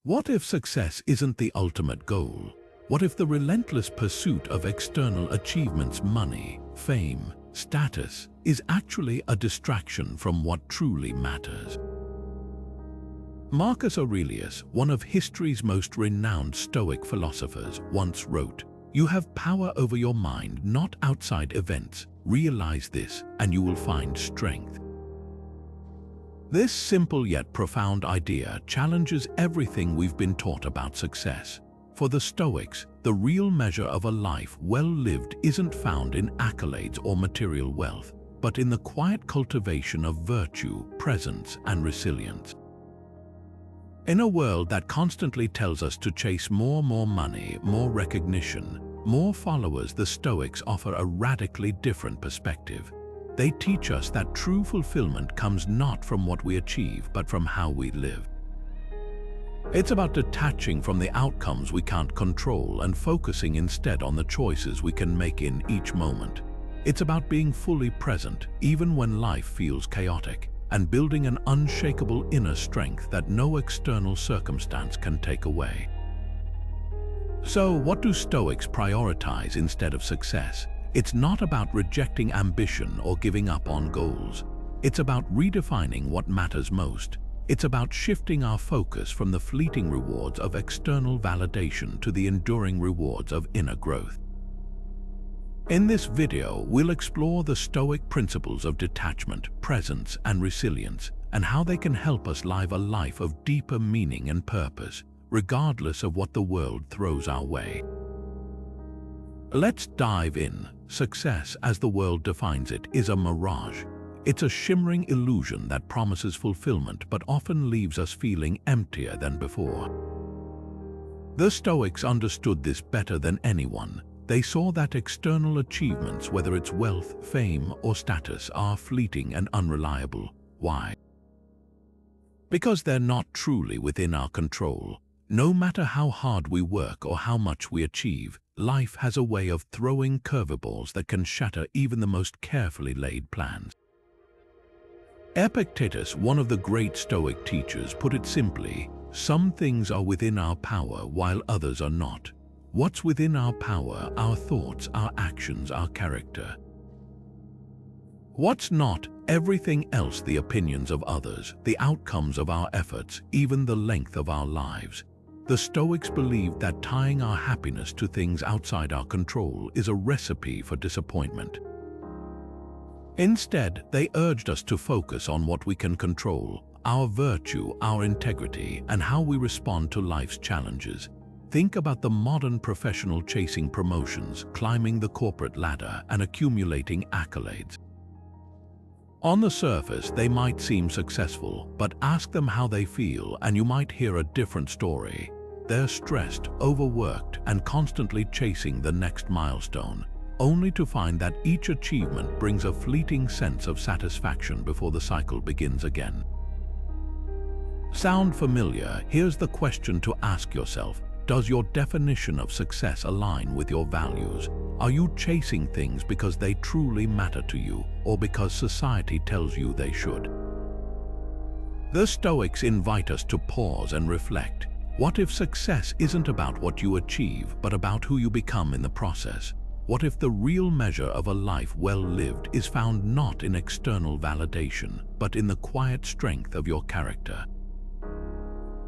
What if success isn't the ultimate goal? What if the relentless pursuit of external achievements, money, fame, status, is actually a distraction from what truly matters? Marcus Aurelius, one of history's most renowned Stoic philosophers, once wrote, "You have power over your mind, not outside events. Realize this, and you will find strength." This simple yet profound idea challenges everything we've been taught about success. For the Stoics, the real measure of a life well lived isn't found in accolades or material wealth, but in the quiet cultivation of virtue, presence, and resilience. In a world that constantly tells us to chase more money, more recognition, more followers, the Stoics offer a radically different perspective. They teach us that true fulfillment comes not from what we achieve, but from how we live. It's about detaching from the outcomes we can't control and focusing instead on the choices we can make in each moment. It's about being fully present, even when life feels chaotic, and building an unshakable inner strength that no external circumstance can take away. So, what do Stoics prioritize instead of success? It's not about rejecting ambition or giving up on goals. It's about redefining what matters most. It's about shifting our focus from the fleeting rewards of external validation to the enduring rewards of inner growth. In this video, we'll explore the Stoic principles of detachment, presence, and resilience, and how they can help us live a life of deeper meaning and purpose, regardless of what the world throws our way. Let's dive in. Success, as the world defines it, is a mirage. It's a shimmering illusion that promises fulfillment but often leaves us feeling emptier than before. The Stoics understood this better than anyone. They saw that external achievements, whether it's wealth, fame, or status, are fleeting and unreliable. Why? Because they're not truly within our control. No matter how hard we work or how much we achieve, life has a way of throwing curveballs that can shatter even the most carefully laid plans. Epictetus, one of the great Stoic teachers, put it simply, "Some things are within our power while others are not." What's within our power? Our thoughts, our actions, our character. What's not? Everything else: the opinions of others, the outcomes of our efforts, even the length of our lives. The Stoics believed that tying our happiness to things outside our control is a recipe for disappointment. Instead, they urged us to focus on what we can control: our virtue, our integrity, and how we respond to life's challenges. Think about the modern professional chasing promotions, climbing the corporate ladder, and accumulating accolades. On the surface, they might seem successful, but ask them how they feel and you might hear a different story. They're stressed, overworked, and constantly chasing the next milestone, only to find that each achievement brings a fleeting sense of satisfaction before the cycle begins again. Sound familiar? Here's the question to ask yourself. Does your definition of success align with your values? Are you chasing things because they truly matter to you, or because society tells you they should? The Stoics invite us to pause and reflect. What if success isn't about what you achieve, but about who you become in the process? What if the real measure of a life well lived is found not in external validation, but in the quiet strength of your character?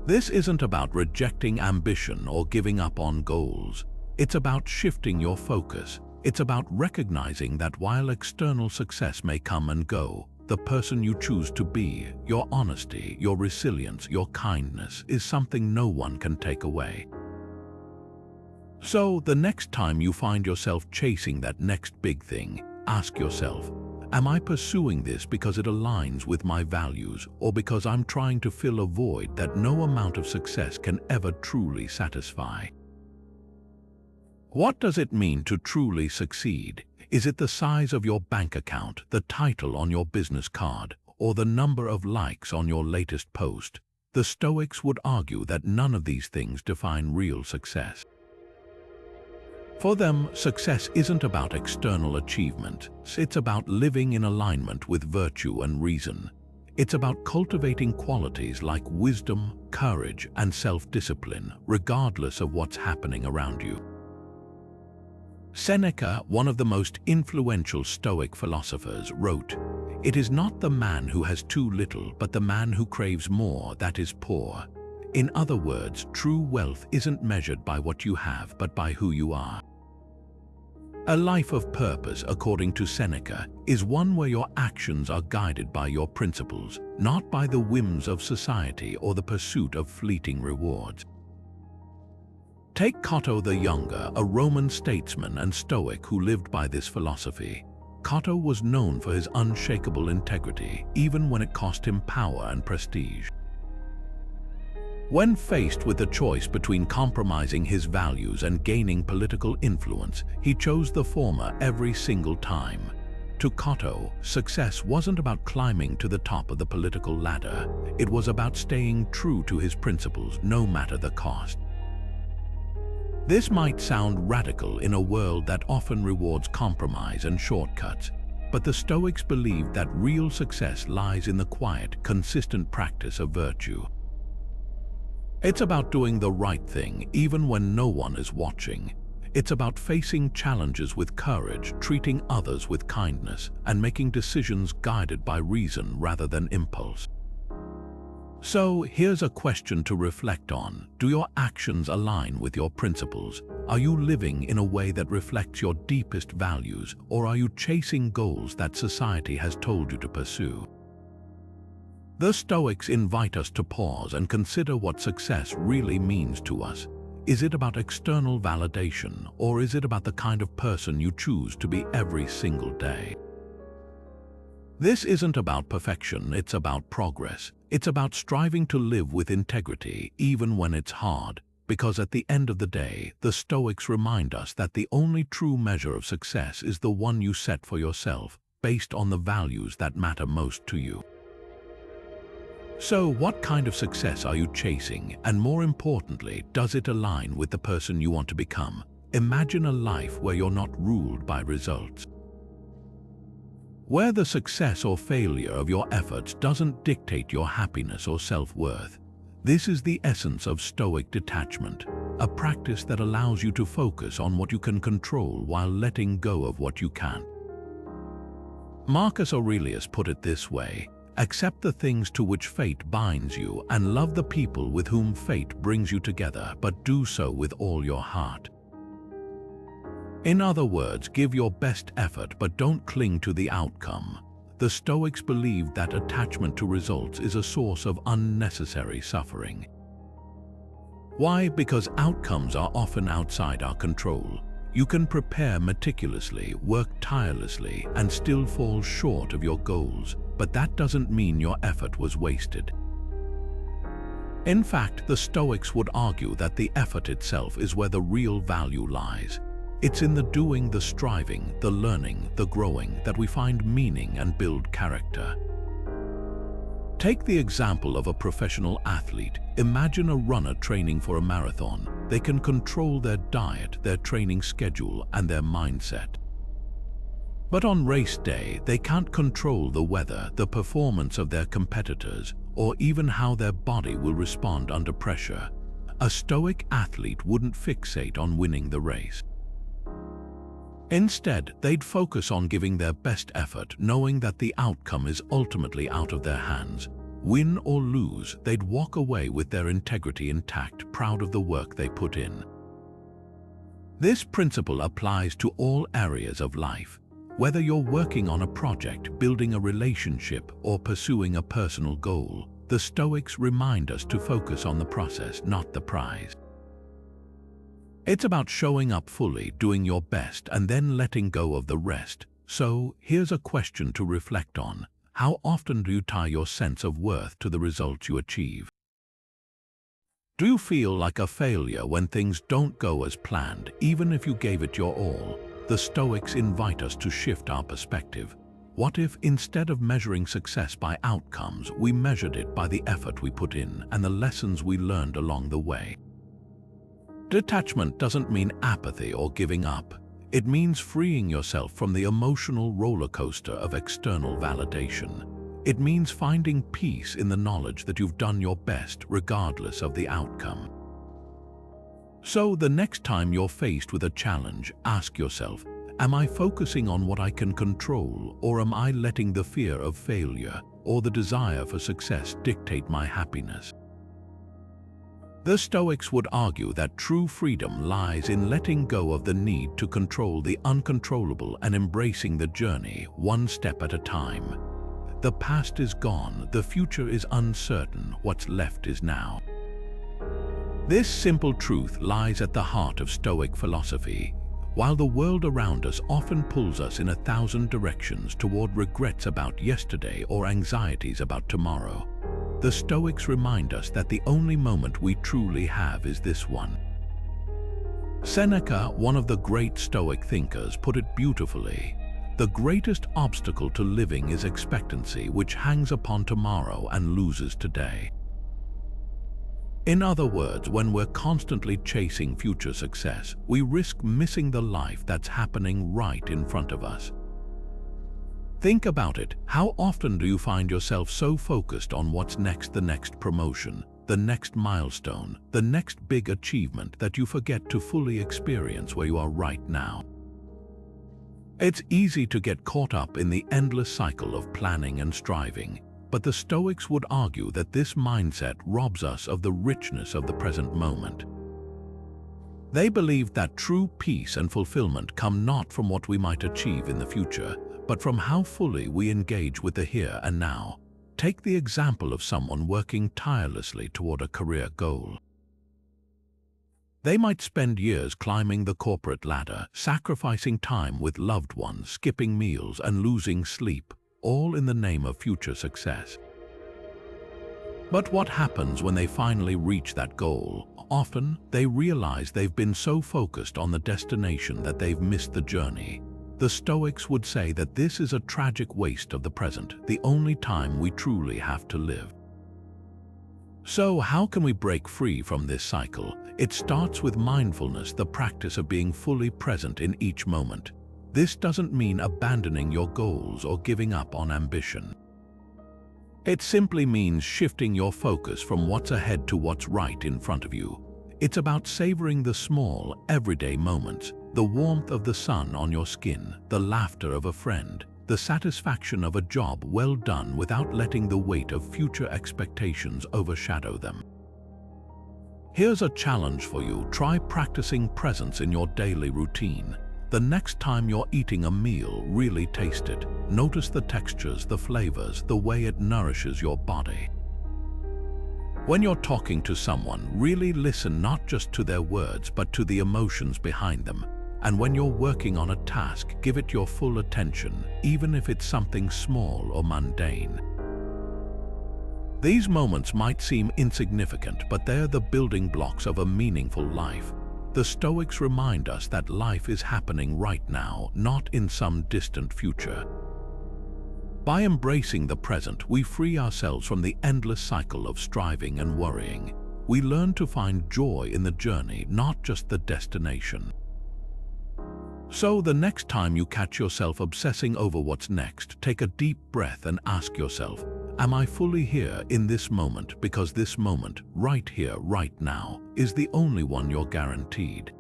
This isn't about rejecting ambition or giving up on goals. It's about shifting your focus. It's about recognizing that while external success may come and go, the person you choose to be, your honesty, your resilience, your kindness, is something no one can take away. So, the next time you find yourself chasing that next big thing, ask yourself, am I pursuing this because it aligns with my values, or because I'm trying to fill a void that no amount of success can ever truly satisfy? What does it mean to truly succeed? Is it the size of your bank account, the title on your business card, or the number of likes on your latest post? The Stoics would argue that none of these things define real success. For them, success isn't about external achievement. It's about living in alignment with virtue and reason. It's about cultivating qualities like wisdom, courage, and self-discipline, regardless of what's happening around you. Seneca, one of the most influential Stoic philosophers, wrote, "It is not the man who has too little, but the man who craves more that is poor." In other words, true wealth isn't measured by what you have, but by who you are. A life of purpose, according to Seneca, is one where your actions are guided by your principles, not by the whims of society or the pursuit of fleeting rewards. Take Cotto the Younger, a Roman statesman and Stoic who lived by this philosophy. Cotto was known for his unshakable integrity, even when it cost him power and prestige. When faced with the choice between compromising his values and gaining political influence, he chose the former every single time. To Cotto, success wasn't about climbing to the top of the political ladder. It was about staying true to his principles, no matter the cost. This might sound radical in a world that often rewards compromise and shortcuts, but the Stoics believed that real success lies in the quiet, consistent practice of virtue. It's about doing the right thing, even when no one is watching. It's about facing challenges with courage, treating others with kindness, and making decisions guided by reason rather than impulse. So, here's a question to reflect on. Do your actions align with your principles? Are you living in a way that reflects your deepest values, or are you chasing goals that society has told you to pursue? The Stoics invite us to pause and consider what success really means to us. Is it about external validation, or is it about the kind of person you choose to be every single day? This isn't about perfection, it's about progress. It's about striving to live with integrity, even when it's hard, because at the end of the day, the Stoics remind us that the only true measure of success is the one you set for yourself, based on the values that matter most to you. So, what kind of success are you chasing? And more importantly, does it align with the person you want to become? Imagine a life where you're not ruled by results, where the success or failure of your efforts doesn't dictate your happiness or self-worth. This is the essence of Stoic detachment, a practice that allows you to focus on what you can control while letting go of what you can't. Marcus Aurelius put it this way: accept the things to which fate binds you and love the people with whom fate brings you together, but do so with all your heart. In other words, give your best effort, but don't cling to the outcome. The Stoics believed that attachment to results is a source of unnecessary suffering. Why? Because outcomes are often outside our control. You can prepare meticulously, work tirelessly, and still fall short of your goals, but that doesn't mean your effort was wasted. In fact, the Stoics would argue that the effort itself is where the real value lies. It's in the doing, the striving, the learning, the growing that we find meaning and build character. Take the example of a professional athlete. Imagine a runner training for a marathon. They can control their diet, their training schedule, and their mindset. But on race day, they can't control the weather, the performance of their competitors, or even how their body will respond under pressure. A Stoic athlete wouldn't fixate on winning the race. Instead, they'd focus on giving their best effort, knowing that the outcome is ultimately out of their hands. Win or lose, they'd walk away with their integrity intact, proud of the work they put in. This principle applies to all areas of life. Whether you're working on a project, building a relationship, or pursuing a personal goal, the Stoics remind us to focus on the process, not the prize. It's about showing up fully, doing your best, and then letting go of the rest. So, here's a question to reflect on. How often do you tie your sense of worth to the results you achieve? Do you feel like a failure when things don't go as planned, even if you gave it your all? The Stoics invite us to shift our perspective. What if, instead of measuring success by outcomes, we measured it by the effort we put in and the lessons we learned along the way? Detachment doesn't mean apathy or giving up. It means freeing yourself from the emotional roller coaster of external validation. It means finding peace in the knowledge that you've done your best regardless of the outcome. So the next time you're faced with a challenge, ask yourself, am I focusing on what I can control, or am I letting the fear of failure or the desire for success dictate my happiness? The Stoics would argue that true freedom lies in letting go of the need to control the uncontrollable and embracing the journey one step at a time. The past is gone, the future is uncertain, what's left is now. This simple truth lies at the heart of Stoic philosophy. While the world around us often pulls us in 1,000 directions toward regrets about yesterday or anxieties about tomorrow, the Stoics remind us that the only moment we truly have is this one. Seneca, one of the great Stoic thinkers, put it beautifully. The greatest obstacle to living is expectancy, which hangs upon tomorrow and loses today. In other words, when we're constantly chasing future success, we risk missing the life that's happening right in front of us. Think about it. How often do you find yourself so focused on what's next, the next promotion, the next milestone, the next big achievement, that you forget to fully experience where you are right now? It's easy to get caught up in the endless cycle of planning and striving, but the Stoics would argue that this mindset robs us of the richness of the present moment. They believed that true peace and fulfillment come not from what we might achieve in the future, but from how fully we engage with the here and now. Take the example of someone working tirelessly toward a career goal. They might spend years climbing the corporate ladder, sacrificing time with loved ones, skipping meals, and losing sleep, all in the name of future success. But what happens when they finally reach that goal? Often, they realize they've been so focused on the destination that they've missed the journey. The Stoics would say that this is a tragic waste of the present, the only time we truly have to live. So how can we break free from this cycle? It starts with mindfulness, the practice of being fully present in each moment. This doesn't mean abandoning your goals or giving up on ambition. It simply means shifting your focus from what's ahead to what's right in front of you. It's about savoring the small, everyday moments, the warmth of the sun on your skin, the laughter of a friend, the satisfaction of a job well done without letting the weight of future expectations overshadow them. Here's a challenge for you. Try practicing presence in your daily routine. The next time you're eating a meal, really taste it. Notice the textures, the flavors, the way it nourishes your body. When you're talking to someone, really listen not just to their words, but to the emotions behind them. And when you're working on a task, give it your full attention, even if it's something small or mundane. These moments might seem insignificant, but they're the building blocks of a meaningful life. The Stoics remind us that life is happening right now, not in some distant future. By embracing the present, we free ourselves from the endless cycle of striving and worrying. We learn to find joy in the journey, not just the destination. So the next time you catch yourself obsessing over what's next, take a deep breath and ask yourself, am I fully here in this moment? Because this moment, right here, right now, is the only one you're guaranteed.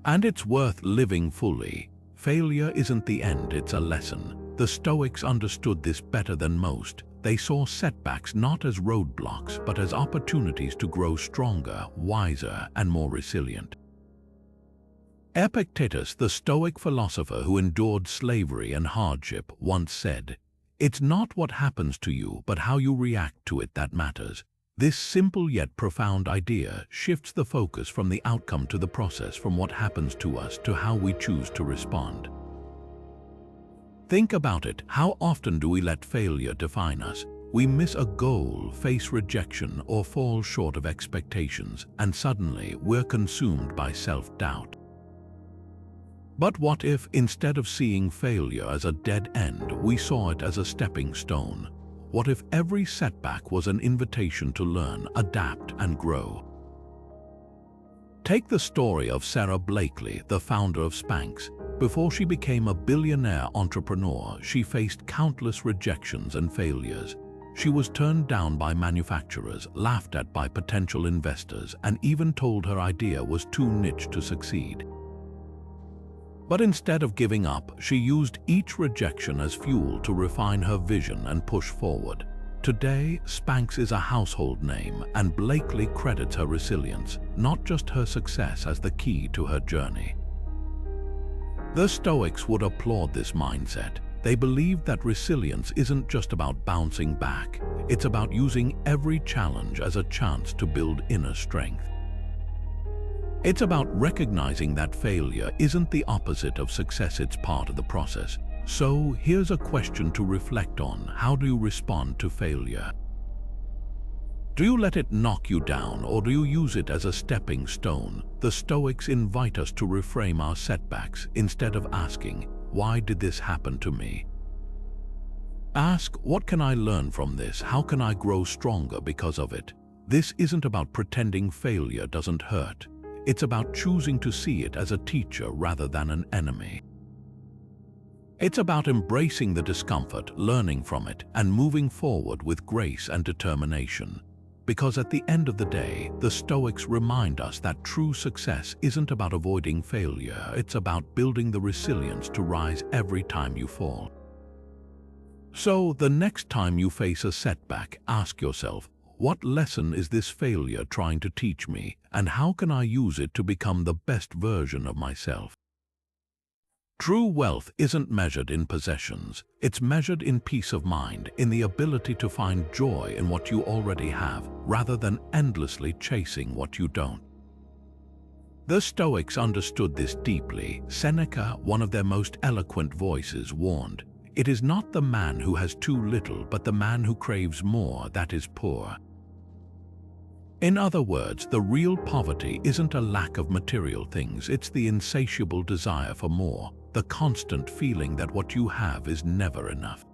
And it's worth living fully. Failure isn't the end, it's a lesson. The Stoics understood this better than most. They saw setbacks not as roadblocks, but as opportunities to grow stronger, wiser, and more resilient. Epictetus, the Stoic philosopher who endured slavery and hardship, once said, "It's not what happens to you, but how you react to it that matters." This simple yet profound idea shifts the focus from the outcome to the process, from what happens to us to how we choose to respond. Think about it. How often do we let failure define us? We miss a goal, face rejection, or fall short of expectations, and suddenly we're consumed by self-doubt. But what if, instead of seeing failure as a dead end, we saw it as a stepping stone? What if every setback was an invitation to learn, adapt, and grow? Take the story of Sarah Blakely, the founder of Spanx. Before she became a billionaire entrepreneur, she faced countless rejections and failures. She was turned down by manufacturers, laughed at by potential investors, and even told her idea was too niche to succeed. But instead of giving up, she used each rejection as fuel to refine her vision and push forward. Today, Spanx is a household name, and Blakely credits her resilience, not just her success, as the key to her journey. The Stoics would applaud this mindset. They believed that resilience isn't just about bouncing back, it's about using every challenge as a chance to build inner strength. It's about recognizing that failure isn't the opposite of success, it's part of the process. So here's a question to reflect on: how do you respond to failure? Do you let it knock you down, or do you use it as a stepping stone? The Stoics invite us to reframe our setbacks instead of asking, "Why did this happen to me?" Ask, "What can I learn from this? How can I grow stronger because of it?" This isn't about pretending failure doesn't hurt. It's about choosing to see it as a teacher rather than an enemy. It's about embracing the discomfort, learning from it, and moving forward with grace and determination. Because at the end of the day, the Stoics remind us that true success isn't about avoiding failure, it's about building the resilience to rise every time you fall. So, the next time you face a setback, ask yourself, what lesson is this failure trying to teach me, and how can I use it to become the best version of myself? True wealth isn't measured in possessions, it's measured in peace of mind, in the ability to find joy in what you already have, rather than endlessly chasing what you don't. The Stoics understood this deeply. Seneca, one of their most eloquent voices, warned, "It is not the man who has too little, but the man who craves more that is poor." In other words, the real poverty isn't a lack of material things, it's the insatiable desire for more, the constant feeling that what you have is never enough.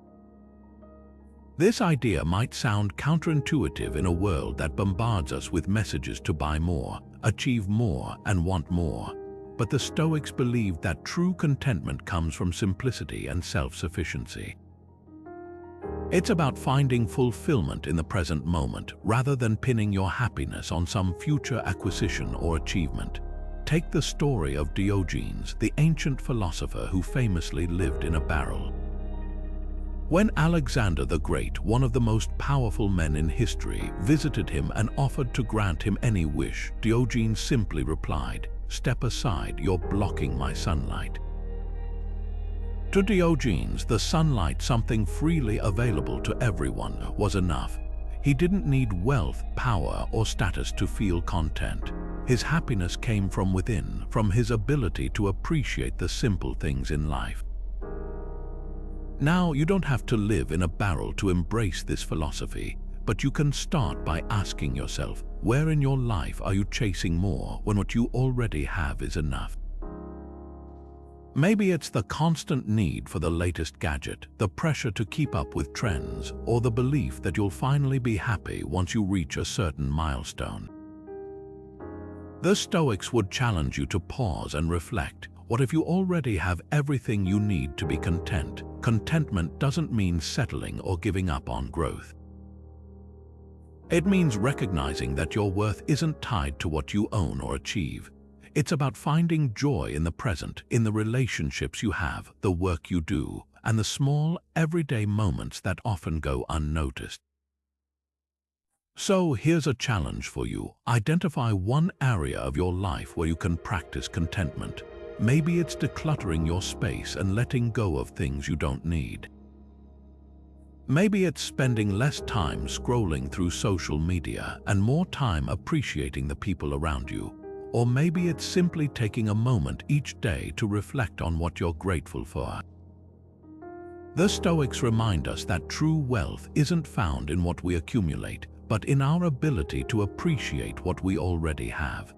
This idea might sound counterintuitive in a world that bombards us with messages to buy more, achieve more, and want more. But the Stoics believed that true contentment comes from simplicity and self-sufficiency. It's about finding fulfillment in the present moment, rather than pinning your happiness on some future acquisition or achievement. Take the story of Diogenes, the ancient philosopher who famously lived in a barrel. When Alexander the Great, one of the most powerful men in history, visited him and offered to grant him any wish, Diogenes simply replied, "Step aside, you're blocking my sunlight." To Diogenes, the sunlight, something freely available to everyone, was enough. He didn't need wealth, power, or status to feel content. His happiness came from within, from his ability to appreciate the simple things in life. Now, you don't have to live in a barrel to embrace this philosophy, but you can start by asking yourself, where in your life are you chasing more when what you already have is enough? Maybe it's the constant need for the latest gadget, the pressure to keep up with trends, or the belief that you'll finally be happy once you reach a certain milestone. The Stoics would challenge you to pause and reflect. What if you already have everything you need to be content? Contentment doesn't mean settling or giving up on growth. It means recognizing that your worth isn't tied to what you own or achieve. It's about finding joy in the present, in the relationships you have, the work you do, and the small, everyday moments that often go unnoticed. So here's a challenge for you. Identify one area of your life where you can practice contentment. Maybe it's decluttering your space and letting go of things you don't need. Maybe it's spending less time scrolling through social media and more time appreciating the people around you. Or maybe it's simply taking a moment each day to reflect on what you're grateful for. The Stoics remind us that true wealth isn't found in what we accumulate, but in our ability to appreciate what we already have.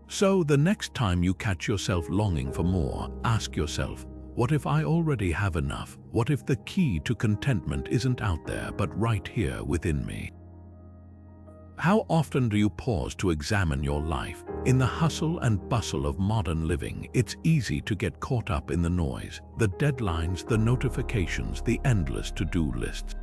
So the next time you catch yourself longing for more, ask yourself, what if I already have enough? What if the key to contentment isn't out there, but right here within me? How often do you pause to examine your life? In the hustle and bustle of modern living, it's easy to get caught up in the noise, the deadlines, the notifications, the endless to-do lists.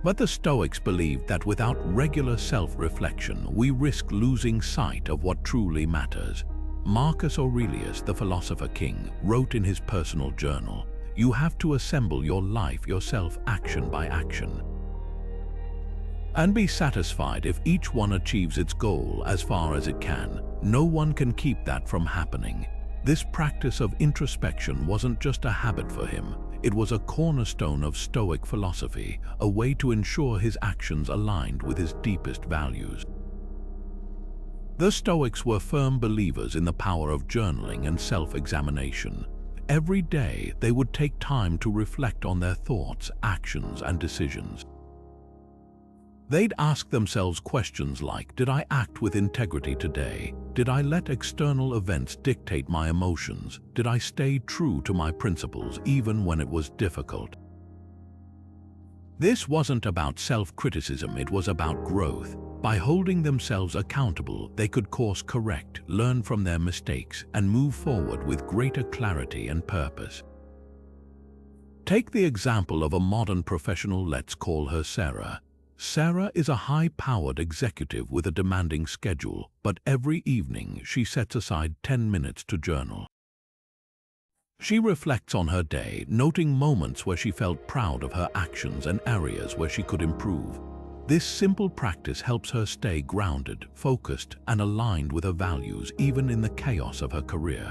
But the Stoics believed that without regular self-reflection, we risk losing sight of what truly matters. Marcus Aurelius, the philosopher king, wrote in his personal journal, "You have to assemble your life yourself, action by action, and be satisfied if each one achieves its goal as far as it can. No one can keep that from happening." This practice of introspection wasn't just a habit for him, it was a cornerstone of Stoic philosophy, a way to ensure his actions aligned with his deepest values. The Stoics were firm believers in the power of journaling and self-examination. Every day, they would take time to reflect on their thoughts, actions, and decisions. They'd ask themselves questions like, did I act with integrity today? Did I let external events dictate my emotions? Did I stay true to my principles even when it was difficult? This wasn't about self-criticism, it was about growth. By holding themselves accountable, they could course correct, learn from their mistakes, and move forward with greater clarity and purpose. Take the example of a modern professional, let's call her Sarah. Sarah is a high-powered executive with a demanding schedule, but every evening she sets aside 10 minutes to journal. She reflects on her day, noting moments where she felt proud of her actions and areas where she could improve. This simple practice helps her stay grounded, focused, and aligned with her values even in the chaos of her career.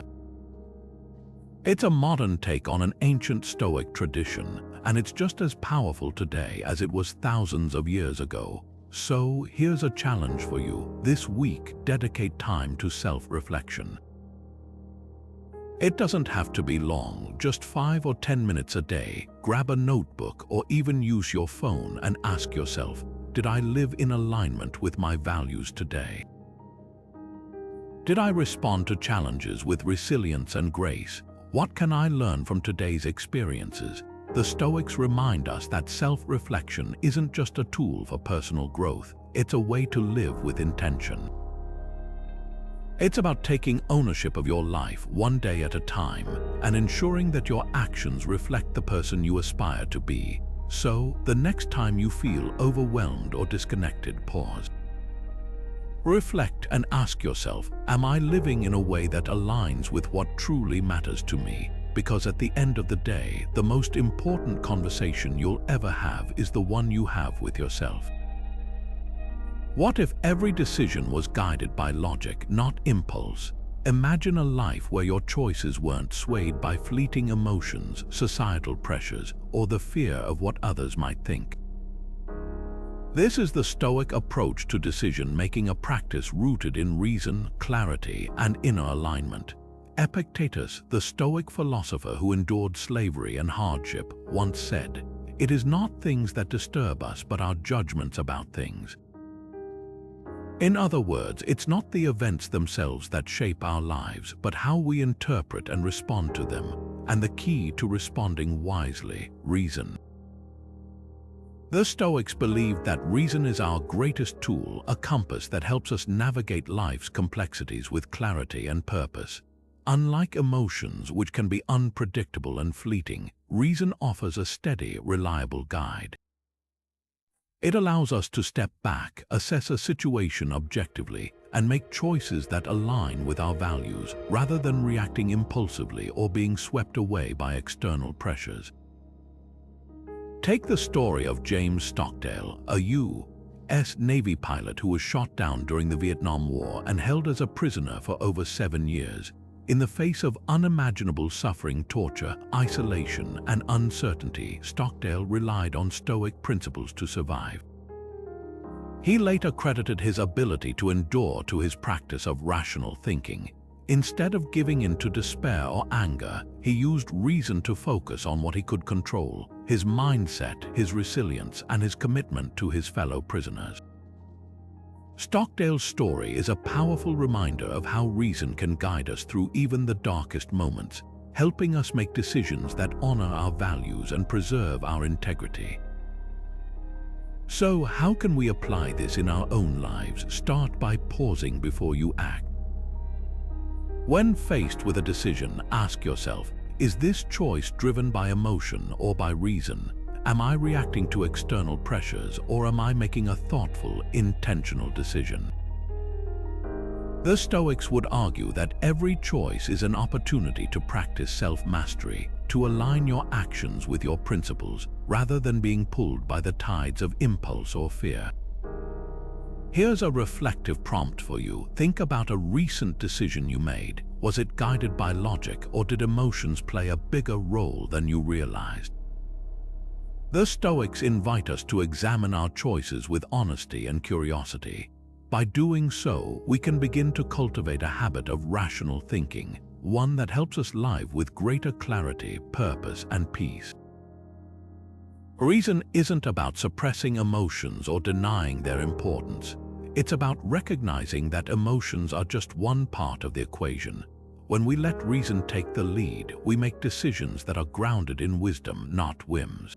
It's a modern take on an ancient Stoic tradition, and it's just as powerful today as it was thousands of years ago. So, here's a challenge for you. This week, dedicate time to self-reflection. It doesn't have to be long, just 5 or 10 minutes a day. Grab a notebook or even use your phone and ask yourself, did I live in alignment with my values today? Did I respond to challenges with resilience and grace? What can I learn from today's experiences? The Stoics remind us that self-reflection isn't just a tool for personal growth, it's a way to live with intention. It's about taking ownership of your life one day at a time and ensuring that your actions reflect the person you aspire to be. So, the next time you feel overwhelmed or disconnected, pause. Reflect and ask yourself, am I living in a way that aligns with what truly matters to me? Because at the end of the day, the most important conversation you'll ever have is the one you have with yourself. What if every decision was guided by logic, not impulse? Imagine a life where your choices weren't swayed by fleeting emotions, societal pressures, or the fear of what others might think. This is the Stoic approach to decision-making, a practice rooted in reason, clarity, and inner alignment. Epictetus, the Stoic philosopher who endured slavery and hardship, once said, "It is not things that disturb us, but our judgments about things." In other words, it's not the events themselves that shape our lives, but how we interpret and respond to them. And the key to responding wisely, reason. The Stoics believed that reason is our greatest tool, a compass that helps us navigate life's complexities with clarity and purpose. Unlike emotions, which can be unpredictable and fleeting, reason offers a steady, reliable guide. It allows us to step back, assess a situation objectively, and make choices that align with our values, rather than reacting impulsively or being swept away by external pressures. Take the story of James Stockdale, a U.S. Navy pilot who was shot down during the Vietnam War and held as a prisoner for over 7 years. In the face of unimaginable suffering, torture, isolation, and uncertainty, Stockdale relied on Stoic principles to survive. He later credited his ability to endure to his practice of rational thinking. Instead of giving in to despair or anger, he used reason to focus on what he could control: his mindset, his resilience, and his commitment to his fellow prisoners. Stockdale's story is a powerful reminder of how reason can guide us through even the darkest moments, helping us make decisions that honor our values and preserve our integrity. So how can we apply this in our own lives? Start by pausing before you act. When faced with a decision, ask yourself, is this choice driven by emotion or by reason? Am I reacting to external pressures, or am I making a thoughtful, intentional decision? The Stoics would argue that every choice is an opportunity to practice self-mastery, to align your actions with your principles, rather than being pulled by the tides of impulse or fear. Here's a reflective prompt for you. Think about a recent decision you made. Was it guided by logic, or did emotions play a bigger role than you realized? The Stoics invite us to examine our choices with honesty and curiosity. By doing so, we can begin to cultivate a habit of rational thinking, one that helps us live with greater clarity, purpose, and peace. Reason isn't about suppressing emotions or denying their importance. It's about recognizing that emotions are just one part of the equation. When we let reason take the lead, we make decisions that are grounded in wisdom, not whims.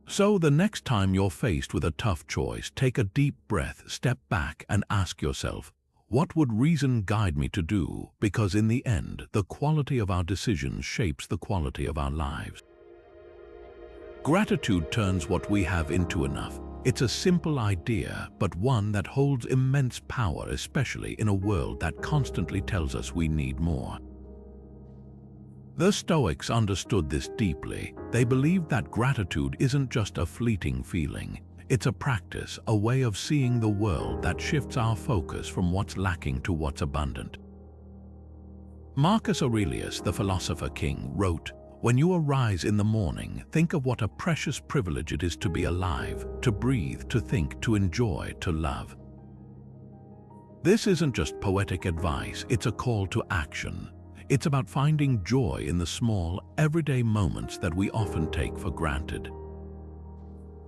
So the next time you're faced with a tough choice, take a deep breath, step back, and ask yourself, what would reason guide me to do? Because in the end, the quality of our decisions shapes the quality of our lives. Gratitude turns what we have into enough. It's a simple idea, but one that holds immense power, especially in a world that constantly tells us we need more. The Stoics understood this deeply. They believed that gratitude isn't just a fleeting feeling. It's a practice, a way of seeing the world that shifts our focus from what's lacking to what's abundant. Marcus Aurelius, the philosopher king, wrote, "When you arise in the morning, think of what a precious privilege it is to be alive, to breathe, to think, to enjoy, to love." This isn't just poetic advice, it's a call to action. It's about finding joy in the small, everyday moments that we often take for granted.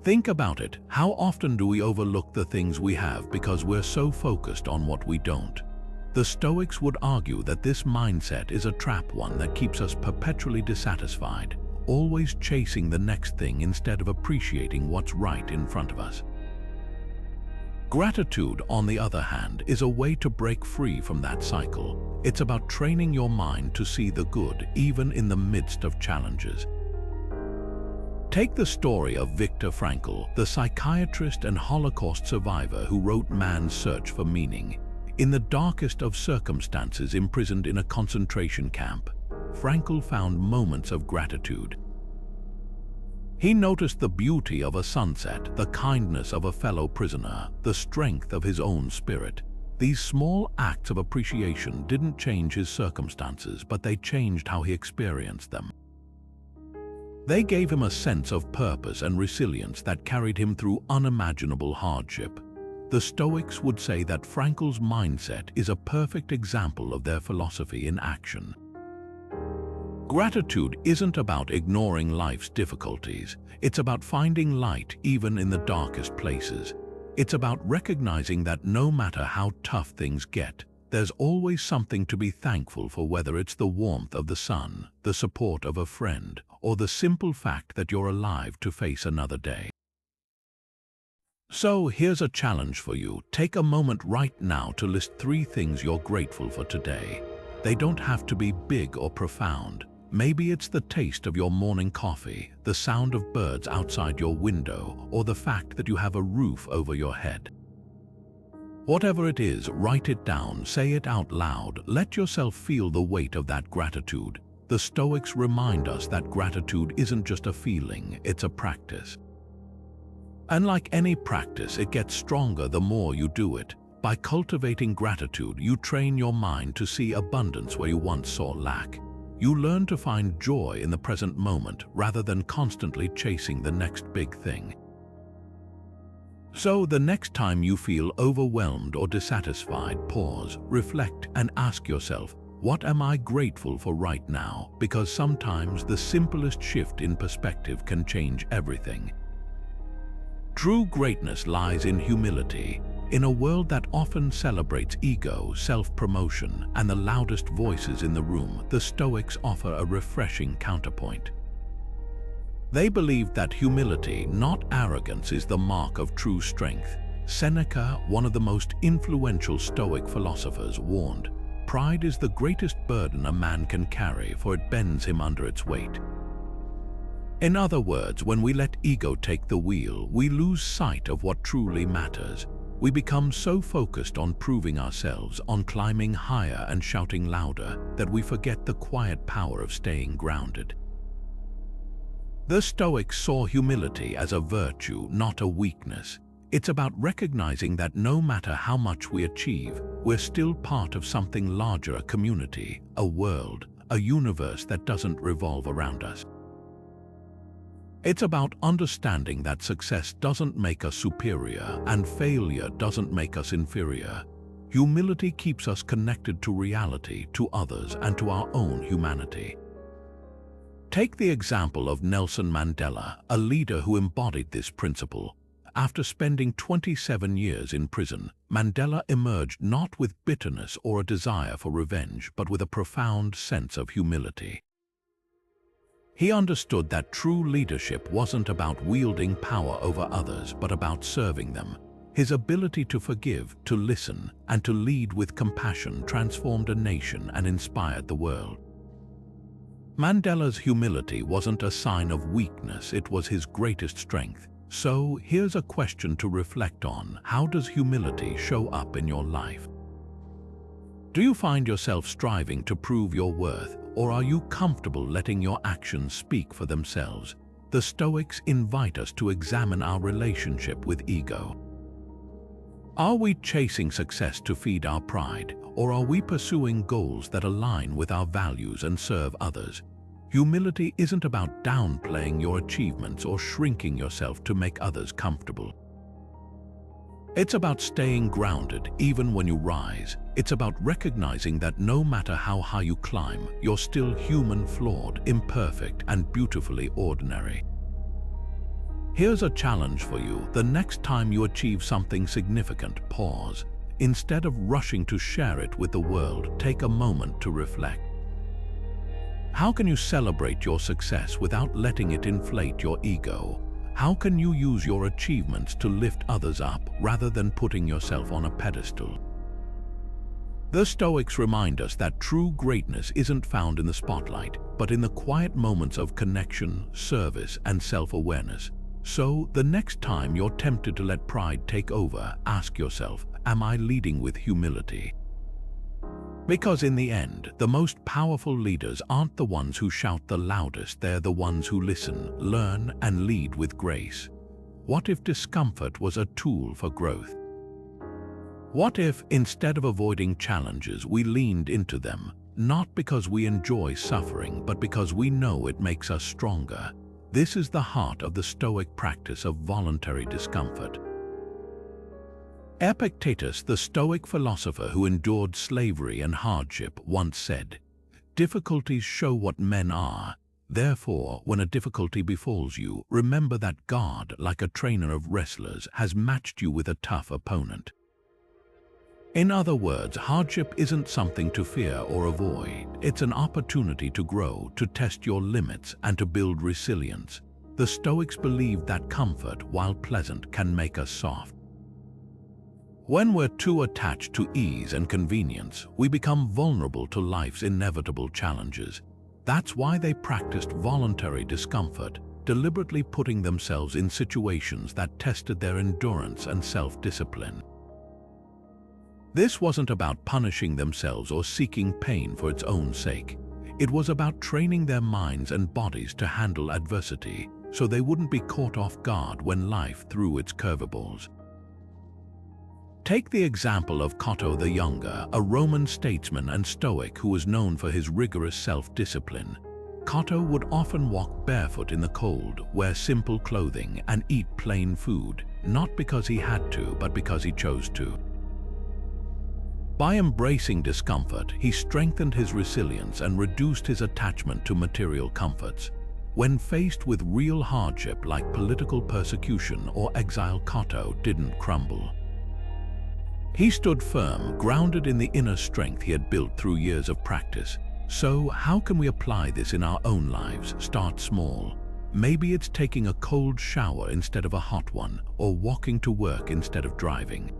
Think about it. How often do we overlook the things we have because we're so focused on what we don't? The Stoics would argue that this mindset is a trap, one that keeps us perpetually dissatisfied, always chasing the next thing instead of appreciating what's right in front of us. Gratitude, on the other hand, is a way to break free from that cycle. It's about training your mind to see the good even in the midst of challenges. Take the story of Viktor Frankl, the psychiatrist and Holocaust survivor who wrote Man's Search for Meaning. In the darkest of circumstances, imprisoned in a concentration camp, Frankl found moments of gratitude. He noticed the beauty of a sunset, the kindness of a fellow prisoner, the strength of his own spirit. These small acts of appreciation didn't change his circumstances, but they changed how he experienced them. They gave him a sense of purpose and resilience that carried him through unimaginable hardship. The Stoics would say that Frankl's mindset is a perfect example of their philosophy in action. Gratitude isn't about ignoring life's difficulties. It's about finding light even in the darkest places. It's about recognizing that no matter how tough things get, there's always something to be thankful for, whether it's the warmth of the sun, the support of a friend, or the simple fact that you're alive to face another day. So here's a challenge for you. Take a moment right now to list 3 things you're grateful for today. They don't have to be big or profound. Maybe it's the taste of your morning coffee, the sound of birds outside your window, or the fact that you have a roof over your head. Whatever it is, write it down, say it out loud, let yourself feel the weight of that gratitude. The Stoics remind us that gratitude isn't just a feeling, it's a practice. And like any practice, it gets stronger the more you do it. By cultivating gratitude, you train your mind to see abundance where you once saw lack. You learn to find joy in the present moment rather than constantly chasing the next big thing. So the next time you feel overwhelmed or dissatisfied, pause, reflect, and ask yourself, what am I grateful for right now? Because sometimes the simplest shift in perspective can change everything. True greatness lies in humility. In a world that often celebrates ego, self-promotion, and the loudest voices in the room, the Stoics offer a refreshing counterpoint. They believed that humility, not arrogance, is the mark of true strength. Seneca, one of the most influential Stoic philosophers, warned, "Pride is the greatest burden a man can carry, for it bends him under its weight." In other words, when we let ego take the wheel, we lose sight of what truly matters. We become so focused on proving ourselves, on climbing higher and shouting louder, that we forget the quiet power of staying grounded. The Stoics saw humility as a virtue, not a weakness. It's about recognizing that no matter how much we achieve, we're still part of something larger, a community, a world, a universe that doesn't revolve around us. It's about understanding that success doesn't make us superior and failure doesn't make us inferior. Humility keeps us connected to reality, to others, and to our own humanity. Take the example of Nelson Mandela, a leader who embodied this principle. After spending 27 years in prison, Mandela emerged not with bitterness or a desire for revenge, but with a profound sense of humility. He understood that true leadership wasn't about wielding power over others, but about serving them. His ability to forgive, to listen, and to lead with compassion transformed a nation and inspired the world. Mandela's humility wasn't a sign of weakness, it was his greatest strength. So, here's a question to reflect on. How does humility show up in your life? Do you find yourself striving to prove your worth, or are you comfortable letting your actions speak for themselves? The Stoics invite us to examine our relationship with ego. Are we chasing success to feed our pride, or are we pursuing goals that align with our values and serve others? Humility isn't about downplaying your achievements or shrinking yourself to make others comfortable. It's about staying grounded even when you rise. It's about recognizing that no matter how high you climb, you're still human, flawed, imperfect, and beautifully ordinary. Here's a challenge for you. The next time you achieve something significant, pause. Instead of rushing to share it with the world, take a moment to reflect. How can you celebrate your success without letting it inflate your ego? How can you use your achievements to lift others up rather than putting yourself on a pedestal? The Stoics remind us that true greatness isn't found in the spotlight, but in the quiet moments of connection, service, and self-awareness. So, the next time you're tempted to let pride take over, ask yourself, am I leading with humility? Because in the end, the most powerful leaders aren't the ones who shout the loudest, they're the ones who listen, learn, and lead with grace. What if discomfort was a tool for growth? What if, instead of avoiding challenges, we leaned into them, not because we enjoy suffering, but because we know it makes us stronger? This is the heart of the Stoic practice of voluntary discomfort. Epictetus, the Stoic philosopher who endured slavery and hardship, once said, "Difficulties show what men are. Therefore, when a difficulty befalls you, remember that God, like a trainer of wrestlers, has matched you with a tough opponent." In other words, hardship isn't something to fear or avoid. It's an opportunity to grow, to test your limits, and to build resilience. The Stoics believed that comfort, while pleasant, can make us soft. When we're too attached to ease and convenience, we become vulnerable to life's inevitable challenges. That's why they practiced voluntary discomfort, deliberately putting themselves in situations that tested their endurance and self-discipline. This wasn't about punishing themselves or seeking pain for its own sake. It was about training their minds and bodies to handle adversity, so they wouldn't be caught off guard when life threw its curveballs. Take the example of Cato the Younger, a Roman statesman and Stoic who was known for his rigorous self-discipline. Cato would often walk barefoot in the cold, wear simple clothing, and eat plain food, not because he had to, but because he chose to. By embracing discomfort, he strengthened his resilience and reduced his attachment to material comforts. When faced with real hardship like political persecution or exile, Cato didn't crumble. He stood firm, grounded in the inner strength he had built through years of practice. So, how can we apply this in our own lives? Start small. Maybe it's taking a cold shower instead of a hot one, or walking to work instead of driving.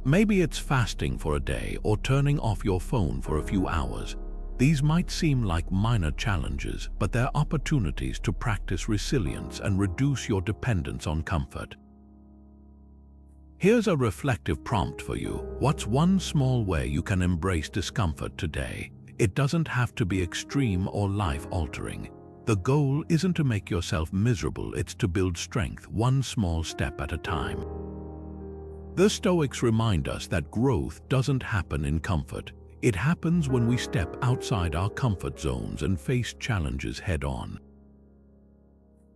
Maybe it's fasting for a day or turning off your phone for a few hours. These might seem like minor challenges, but they're opportunities to practice resilience and reduce your dependence on comfort. Here's a reflective prompt for you. What's one small way you can embrace discomfort today? It doesn't have to be extreme or life-altering. The goal isn't to make yourself miserable, it's to build strength one small step at a time. The Stoics remind us that growth doesn't happen in comfort. It happens when we step outside our comfort zones and face challenges head-on.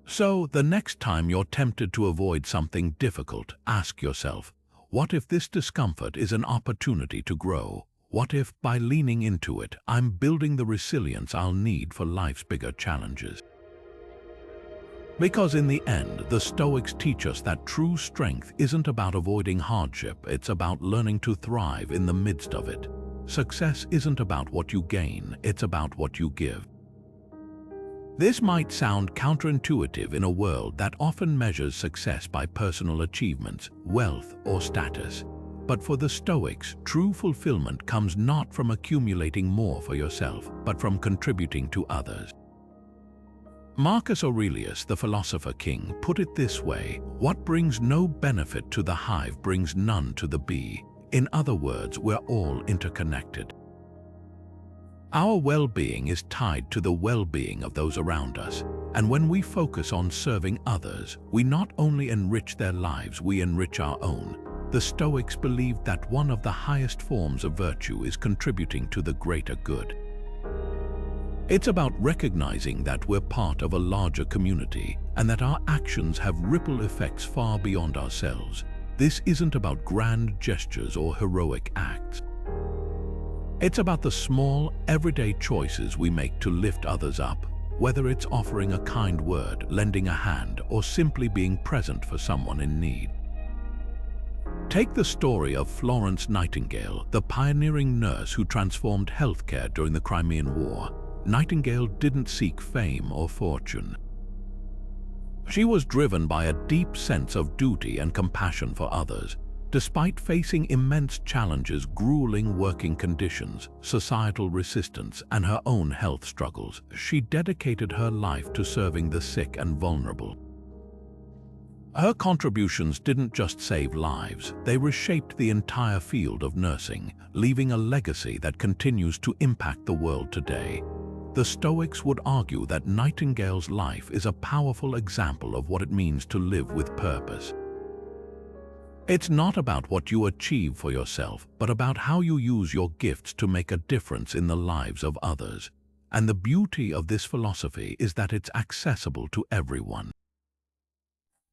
So, the next time you're tempted to avoid something difficult, ask yourself, what if this discomfort is an opportunity to grow? What if, by leaning into it, I'm building the resilience I'll need for life's bigger challenges? Because in the end, the Stoics teach us that true strength isn't about avoiding hardship, it's about learning to thrive in the midst of it. Success isn't about what you gain, it's about what you give. This might sound counterintuitive in a world that often measures success by personal achievements, wealth, or status. But for the Stoics, true fulfillment comes not from accumulating more for yourself, but from contributing to others. Marcus Aurelius, the philosopher king, put it this way: what brings no benefit to the hive brings none to the bee. In other words, we're all interconnected. Our well-being is tied to the well-being of those around us, and when we focus on serving others, we not only enrich their lives, we enrich our own. The Stoics believed that one of the highest forms of virtue is contributing to the greater good. It's about recognizing that we're part of a larger community and that our actions have ripple effects far beyond ourselves. This isn't about grand gestures or heroic acts. It's about the small, everyday choices we make to lift others up, whether it's offering a kind word, lending a hand, or simply being present for someone in need. Take the story of Florence Nightingale, the pioneering nurse who transformed healthcare during the Crimean War. Nightingale didn't seek fame or fortune. She was driven by a deep sense of duty and compassion for others. Despite facing immense challenges, grueling working conditions, societal resistance, and her own health struggles, she dedicated her life to serving the sick and vulnerable. Her contributions didn't just save lives, they reshaped the entire field of nursing, leaving a legacy that continues to impact the world today. The Stoics would argue that Nightingale's life is a powerful example of what it means to live with purpose. It's not about what you achieve for yourself, but about how you use your gifts to make a difference in the lives of others. And the beauty of this philosophy is that it's accessible to everyone.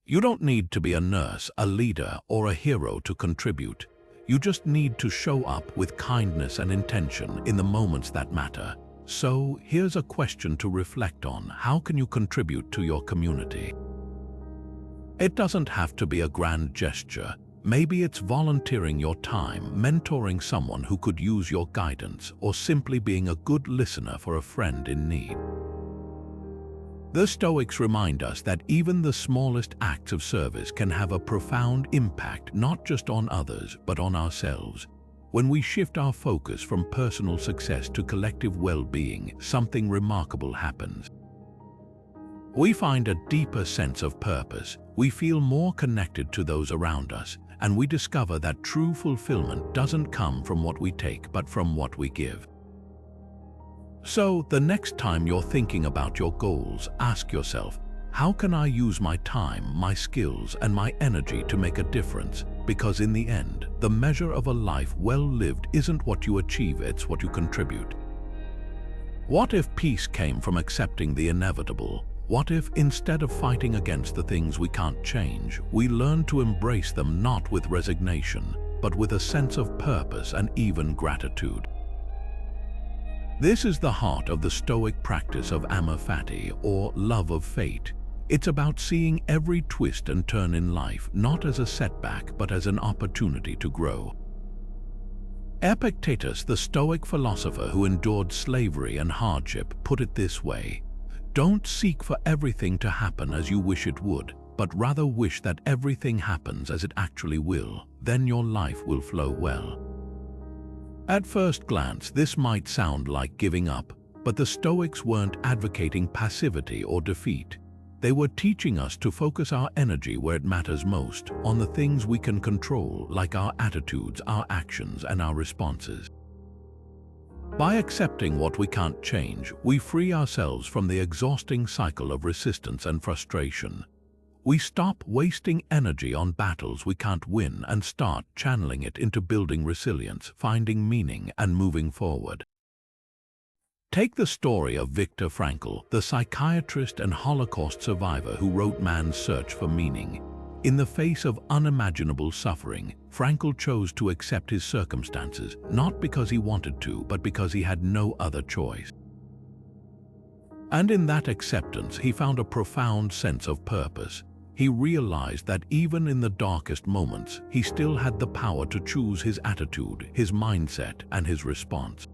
You don't need to be a nurse, a leader, or a hero to contribute. You just need to show up with kindness and intention in the moments that matter. So, here's a question to reflect on. How can you contribute to your community? It doesn't have to be a grand gesture. Maybe it's volunteering your time, mentoring someone who could use your guidance, or simply being a good listener for a friend in need. The Stoics remind us that even the smallest acts of service can have a profound impact not just on others, but on ourselves. When we shift our focus from personal success to collective well-being, something remarkable happens. We find a deeper sense of purpose, we feel more connected to those around us, and we discover that true fulfillment doesn't come from what we take, but from what we give. So, the next time you're thinking about your goals, ask yourself, how can I use my time, my skills, and my energy to make a difference? Because in the end, the measure of a life well lived isn't what you achieve, it's what you contribute. What if peace came from accepting the inevitable? What if, instead of fighting against the things we can't change, we learn to embrace them not with resignation, but with a sense of purpose and even gratitude? This is the heart of the Stoic practice of Amor Fati, or love of fate. It's about seeing every twist and turn in life not as a setback but as an opportunity to grow. Epictetus, the Stoic philosopher who endured slavery and hardship, put it this way: Don't seek for everything to happen as you wish it would, but rather wish that everything happens as it actually will. Then your life will flow well. At first glance, this might sound like giving up, but the Stoics weren't advocating passivity or defeat. They were teaching us to focus our energy where it matters most, on the things we can control, like our attitudes, our actions, and our responses. By accepting what we can't change, we free ourselves from the exhausting cycle of resistance and frustration. We stop wasting energy on battles we can't win and start channeling it into building resilience, finding meaning, and moving forward. Take the story of Viktor Frankl, the psychiatrist and Holocaust survivor who wrote Man's Search for Meaning. In the face of unimaginable suffering, Frankl chose to accept his circumstances, not because he wanted to, but because he had no other choice. And in that acceptance, he found a profound sense of purpose. He realized that even in the darkest moments, he still had the power to choose his attitude, his mindset, and his response.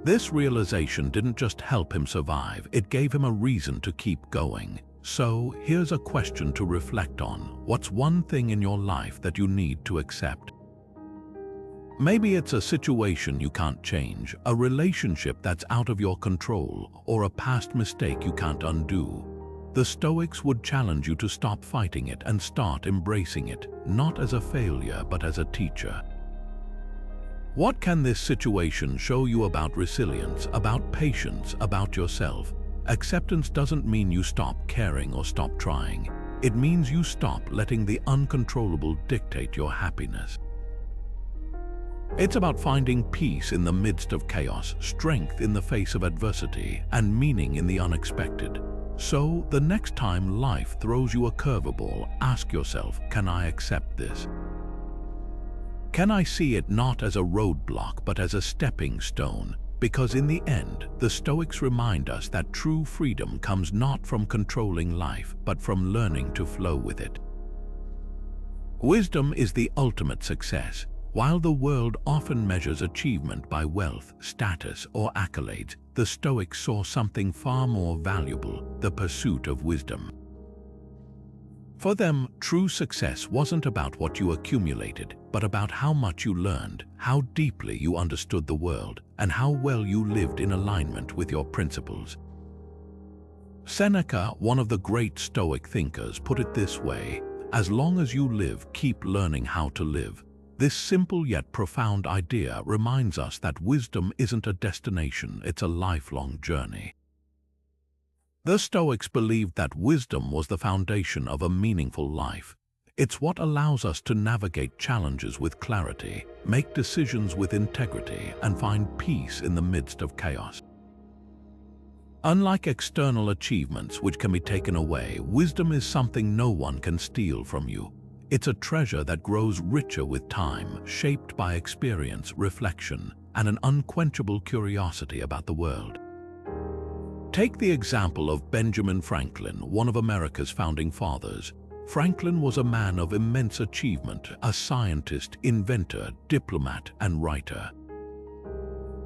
This realization didn't just help him survive, it gave him a reason to keep going. So, here's a question to reflect on. What's one thing in your life that you need to accept? Maybe it's a situation you can't change, a relationship that's out of your control, or a past mistake you can't undo. The Stoics would challenge you to stop fighting it and start embracing it, not as a failure but as a teacher. What can this situation show you about resilience, about patience, about yourself? Acceptance doesn't mean you stop caring or stop trying. It means you stop letting the uncontrollable dictate your happiness. It's about finding peace in the midst of chaos, strength in the face of adversity, and meaning in the unexpected. So, the next time life throws you a curveball, ask yourself, can I accept this? Can I see it not as a roadblock but as a stepping stone? Because in the end, the Stoics remind us that true freedom comes not from controlling life, but from learning to flow with it. Wisdom is the ultimate success. While the world often measures achievement by wealth, status, or accolades, the Stoics saw something far more valuable: the pursuit of wisdom. For them, true success wasn't about what you accumulated, but about how much you learned, how deeply you understood the world, and how well you lived in alignment with your principles. Seneca, one of the great Stoic thinkers, put it this way: as long as you live, keep learning how to live. This simple yet profound idea reminds us that wisdom isn't a destination, it's a lifelong journey. The Stoics believed that wisdom was the foundation of a meaningful life. It's what allows us to navigate challenges with clarity, make decisions with integrity, and find peace in the midst of chaos. Unlike external achievements which can be taken away, wisdom is something no one can steal from you. It's a treasure that grows richer with time, shaped by experience, reflection, and an unquenchable curiosity about the world. Take the example of Benjamin Franklin, one of America's founding fathers. Franklin was a man of immense achievement, a scientist, inventor, diplomat, and writer.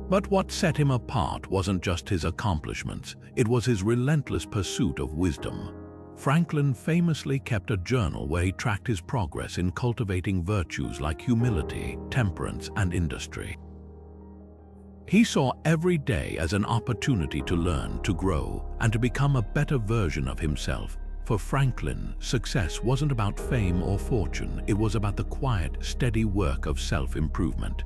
But what set him apart wasn't just his accomplishments, it was his relentless pursuit of wisdom. Franklin famously kept a journal where he tracked his progress in cultivating virtues like humility, temperance, and industry. He saw every day as an opportunity to learn, to grow, and to become a better version of himself. For Franklin, success wasn't about fame or fortune, it was about the quiet, steady work of self-improvement.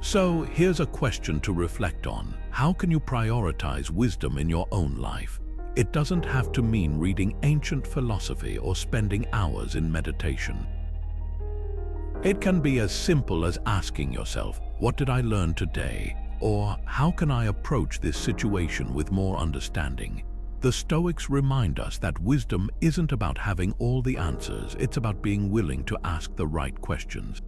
So, here's a question to reflect on. How can you prioritize wisdom in your own life? It doesn't have to mean reading ancient philosophy or spending hours in meditation. It can be as simple as asking yourself, what did I learn today? Or how can I approach this situation with more understanding? The Stoics remind us that wisdom isn't about having all the answers, it's about being willing to ask the right questions.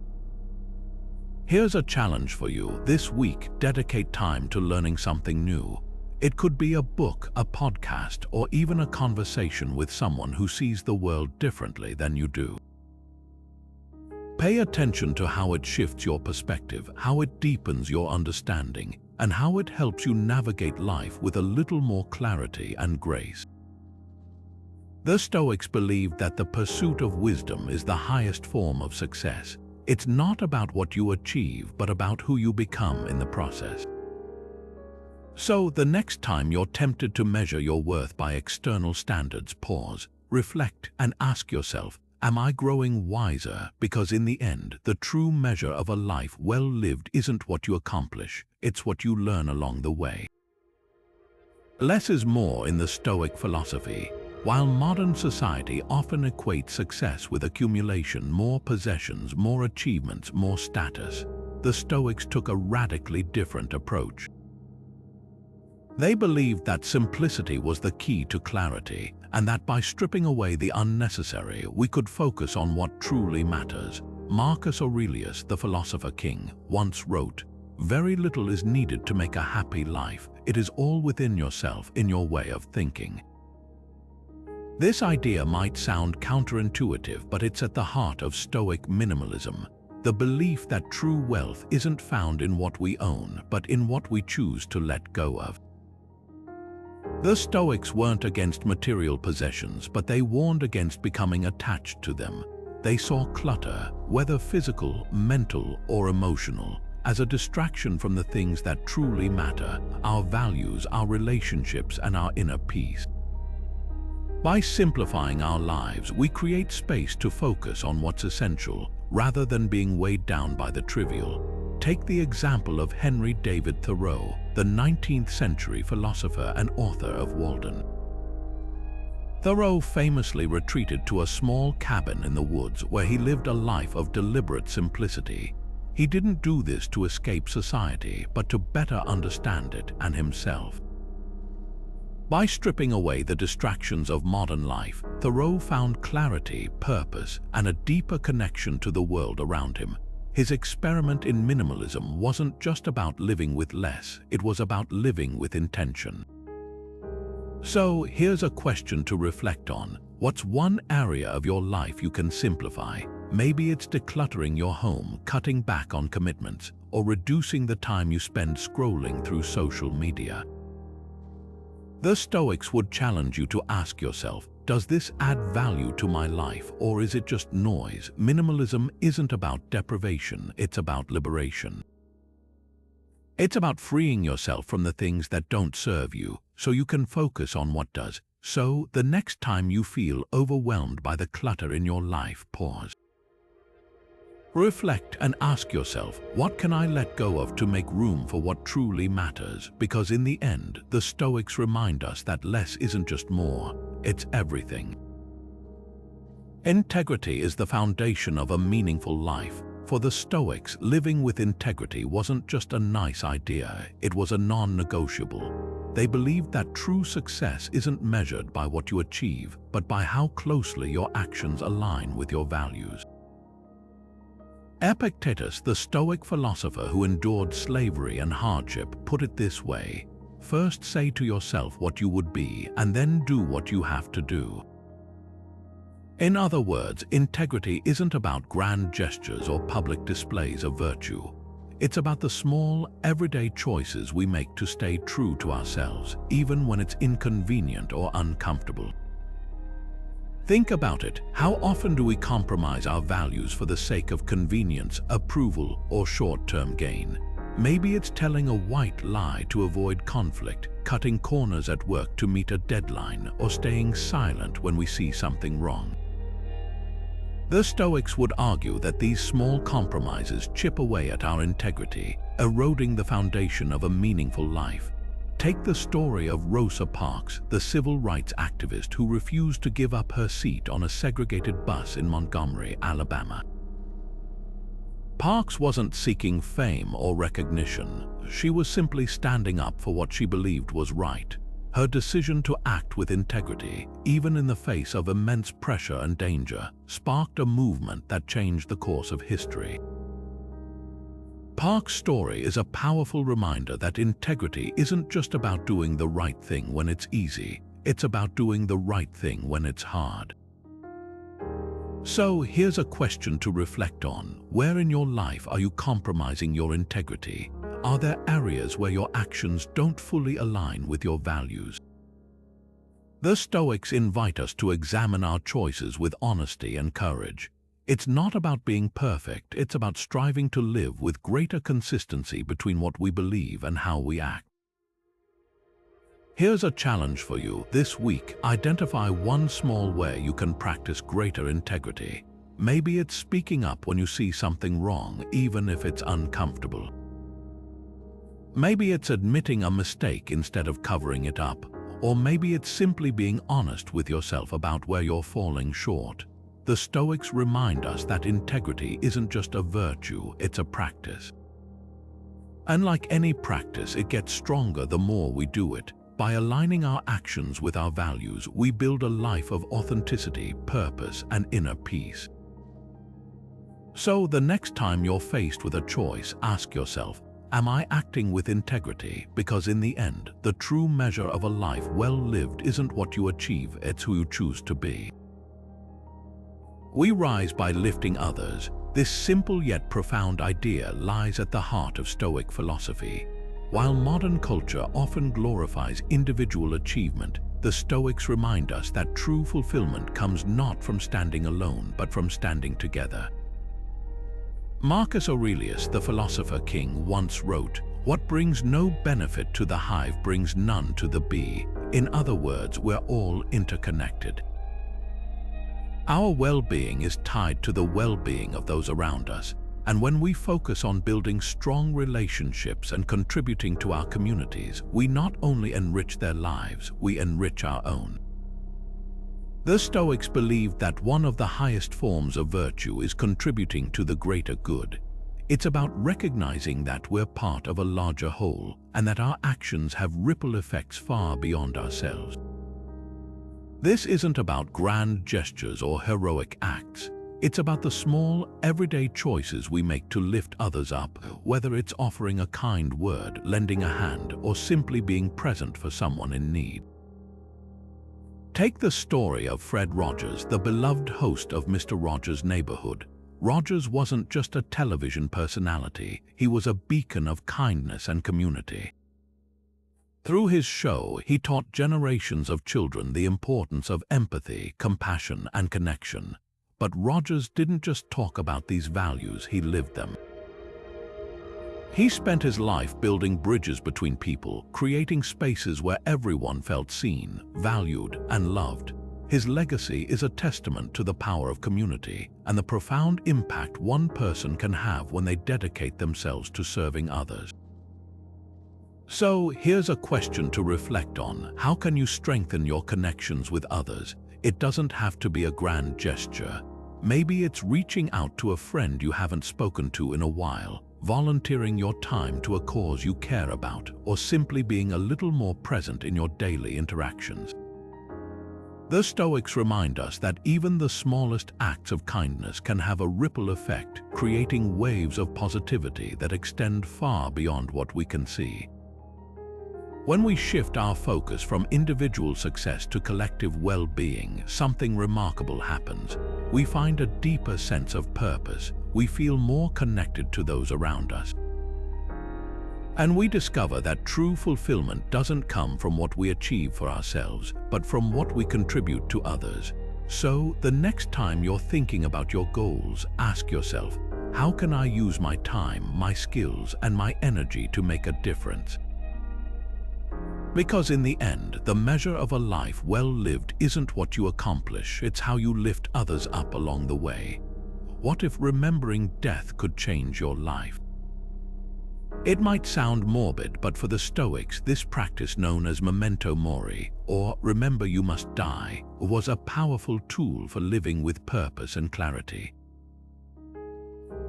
Here's a challenge for you. This week, dedicate time to learning something new. It could be a book, a podcast, or even a conversation with someone who sees the world differently than you do. Pay attention to how it shifts your perspective, how it deepens your understanding, and how it helps you navigate life with a little more clarity and grace. The Stoics believed that the pursuit of wisdom is the highest form of success. It's not about what you achieve, but about who you become in the process. So, the next time you're tempted to measure your worth by external standards, pause, reflect, and ask yourself, am I growing wiser? Because in the end, the true measure of a life well lived isn't what you accomplish, it's what you learn along the way. Less is more in the Stoic philosophy. While modern society often equates success with accumulation, more possessions, more achievements, more status, the Stoics took a radically different approach. They believed that simplicity was the key to clarity, and that by stripping away the unnecessary, we could focus on what truly matters. Marcus Aurelius, the philosopher king, once wrote, "Very little is needed to make a happy life. It is all within yourself, in your way of thinking." This idea might sound counterintuitive, but it's at the heart of Stoic minimalism, the belief that true wealth isn't found in what we own, but in what we choose to let go of. The Stoics weren't against material possessions, but they warned against becoming attached to them. They saw clutter, whether physical, mental, or emotional, as a distraction from the things that truly matter, our values, our relationships, and our inner peace. By simplifying our lives, we create space to focus on what's essential, rather than being weighed down by the trivial. Take the example of Henry David Thoreau, the 19th century philosopher and author of Walden. Thoreau famously retreated to a small cabin in the woods where he lived a life of deliberate simplicity. He didn't do this to escape society, but to better understand it and himself. By stripping away the distractions of modern life, Thoreau found clarity, purpose, and a deeper connection to the world around him. His experiment in minimalism wasn't just about living with less, it was about living with intention. So, here's a question to reflect on. What's one area of your life you can simplify? Maybe it's decluttering your home, cutting back on commitments, or reducing the time you spend scrolling through social media. The Stoics would challenge you to ask yourself, does this add value to my life, or is it just noise? Minimalism isn't about deprivation, it's about liberation. It's about freeing yourself from the things that don't serve you, so you can focus on what does. So, the next time you feel overwhelmed by the clutter in your life, pause. Reflect and ask yourself, what can I let go of to make room for what truly matters? Because in the end, the Stoics remind us that less isn't just more, it's everything. Integrity is the foundation of a meaningful life. For the Stoics, living with integrity wasn't just a nice idea, it was a non-negotiable. They believed that true success isn't measured by what you achieve, but by how closely your actions align with your values. Epictetus, the Stoic philosopher who endured slavery and hardship, put it this way: first say to yourself what you would be, and then do what you have to do. In other words, integrity isn't about grand gestures or public displays of virtue. It's about the small, everyday choices we make to stay true to ourselves, even when it's inconvenient or uncomfortable. Think about it. How often do we compromise our values for the sake of convenience, approval, or short-term gain? Maybe it's telling a white lie to avoid conflict, cutting corners at work to meet a deadline, or staying silent when we see something wrong. The Stoics would argue that these small compromises chip away at our integrity, eroding the foundation of a meaningful life. Take the story of Rosa Parks, the civil rights activist who refused to give up her seat on a segregated bus in Montgomery, Alabama. Parks wasn't seeking fame or recognition. She was simply standing up for what she believed was right. Her decision to act with integrity, even in the face of immense pressure and danger, sparked a movement that changed the course of history. Parks' story is a powerful reminder that integrity isn't just about doing the right thing when it's easy, it's about doing the right thing when it's hard. So here's a question to reflect on. Where in your life are you compromising your integrity? Are there areas where your actions don't fully align with your values? The Stoics invite us to examine our choices with honesty and courage. It's not about being perfect, it's about striving to live with greater consistency between what we believe and how we act. Here's a challenge for you. This week, identify one small way you can practice greater integrity. Maybe it's speaking up when you see something wrong, even if it's uncomfortable. Maybe it's admitting a mistake instead of covering it up. Or maybe it's simply being honest with yourself about where you're falling short. The Stoics remind us that integrity isn't just a virtue, it's a practice. And like any practice, it gets stronger the more we do it. By aligning our actions with our values, we build a life of authenticity, purpose, and inner peace. So the next time you're faced with a choice, ask yourself, am I acting with integrity? Because in the end, the true measure of a life well lived isn't what you achieve, it's who you choose to be. We rise by lifting others. This simple yet profound idea lies at the heart of Stoic philosophy. While modern culture often glorifies individual achievement, the Stoics remind us that true fulfillment comes not from standing alone, but from standing together. Marcus Aurelius, the philosopher king, once wrote, "What brings no benefit to the hive brings none to the bee." In other words, we're all interconnected. Our well-being is tied to the well-being of those around us, and when we focus on building strong relationships and contributing to our communities, we not only enrich their lives, we enrich our own. The Stoics believed that one of the highest forms of virtue is contributing to the greater good. It's about recognizing that we're part of a larger whole and that our actions have ripple effects far beyond ourselves. This isn't about grand gestures or heroic acts. It's about the small, everyday choices we make to lift others up, whether it's offering a kind word, lending a hand, or simply being present for someone in need. Take the story of Fred Rogers, the beloved host of Mr. Rogers' Neighborhood. Rogers wasn't just a television personality, he was a beacon of kindness and community. Through his show, he taught generations of children the importance of empathy, compassion, and connection. But Rogers didn't just talk about these values, he lived them. He spent his life building bridges between people, creating spaces where everyone felt seen, valued, and loved. His legacy is a testament to the power of community and the profound impact one person can have when they dedicate themselves to serving others. So, here's a question to reflect on. How can you strengthen your connections with others? It doesn't have to be a grand gesture. Maybe it's reaching out to a friend you haven't spoken to in a while, volunteering your time to a cause you care about, or simply being a little more present in your daily interactions. The Stoics remind us that even the smallest acts of kindness can have a ripple effect, creating waves of positivity that extend far beyond what we can see. When we shift our focus from individual success to collective well-being, something remarkable happens. We find a deeper sense of purpose. We feel more connected to those around us. And we discover that true fulfillment doesn't come from what we achieve for ourselves, but from what we contribute to others. So, the next time you're thinking about your goals, ask yourself, how can I use my time, my skills, and my energy to make a difference? Because in the end, the measure of a life well lived isn't what you accomplish, it's how you lift others up along the way. What if remembering death could change your life? It might sound morbid, but for the Stoics, this practice known as memento mori, or remember you must die, was a powerful tool for living with purpose and clarity.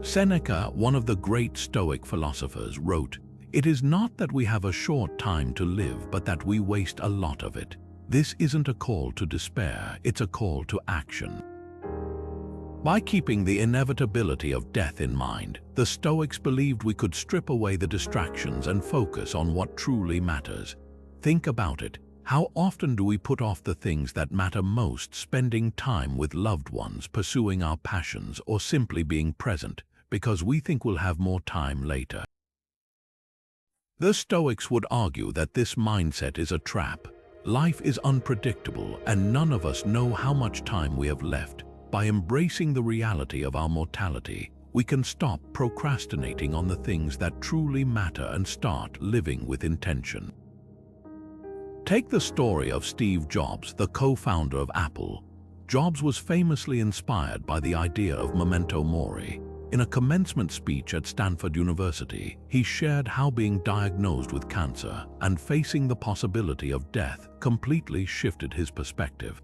Seneca, one of the great Stoic philosophers, wrote, "It is not that we have a short time to live, but that we waste a lot of it. This isn't a call to despair, it's a call to action." By keeping the inevitability of death in mind, the Stoics believed we could strip away the distractions and focus on what truly matters. Think about it. How often do we put off the things that matter most, spending time with loved ones, pursuing our passions, or simply being present, because we think we'll have more time later? The Stoics would argue that this mindset is a trap. Life is unpredictable, and none of us know how much time we have left. By embracing the reality of our mortality, we can stop procrastinating on the things that truly matter and start living with intention. Take the story of Steve Jobs, the co-founder of Apple. Jobs was famously inspired by the idea of memento mori. In a commencement speech at Stanford University, he shared how being diagnosed with cancer and facing the possibility of death completely shifted his perspective.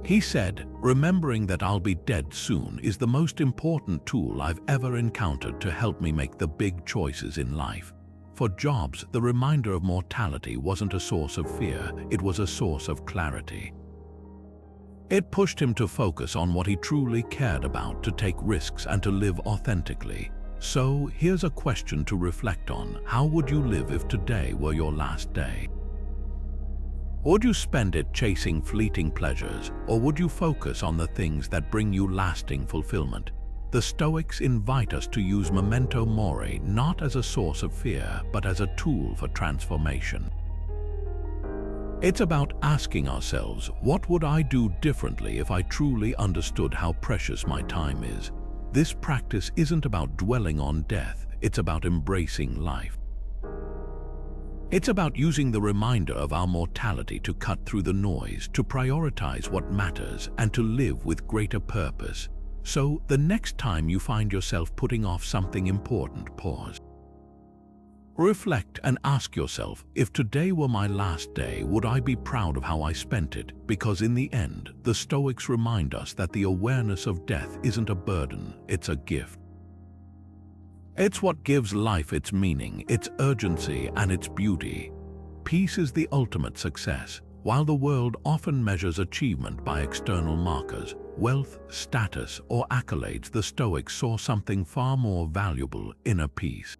He said, "Remembering that I'll be dead soon is the most important tool I've ever encountered to help me make the big choices in life." For Jobs, the reminder of mortality wasn't a source of fear, it was a source of clarity. It pushed him to focus on what he truly cared about, to take risks and to live authentically. So, here's a question to reflect on. How would you live if today were your last day? Would you spend it chasing fleeting pleasures, or would you focus on the things that bring you lasting fulfillment? The Stoics invite us to use memento mori not as a source of fear, but as a tool for transformation. It's about asking ourselves, what would I do differently if I truly understood how precious my time is? This practice isn't about dwelling on death, it's about embracing life. It's about using the reminder of our mortality to cut through the noise, to prioritize what matters, and to live with greater purpose. So, the next time you find yourself putting off something important, pause. Reflect and ask yourself, if today were my last day, would I be proud of how I spent it? Because in the end, the Stoics remind us that the awareness of death isn't a burden, it's a gift. It's what gives life its meaning, its urgency, and its beauty. Peace is the ultimate success. While the world often measures achievement by external markers, wealth, status, or accolades, the Stoics saw something far more valuable: inner peace.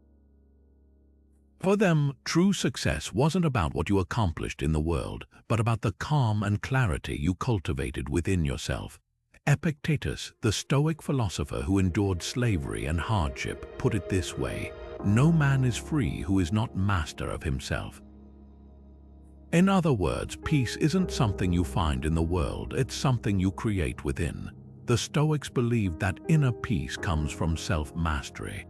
For them, true success wasn't about what you accomplished in the world, but about the calm and clarity you cultivated within yourself. Epictetus, the Stoic philosopher who endured slavery and hardship, put it this way: "No man is free who is not master of himself." In other words, peace isn't something you find in the world, it's something you create within. The Stoics believed that inner peace comes from self-mastery.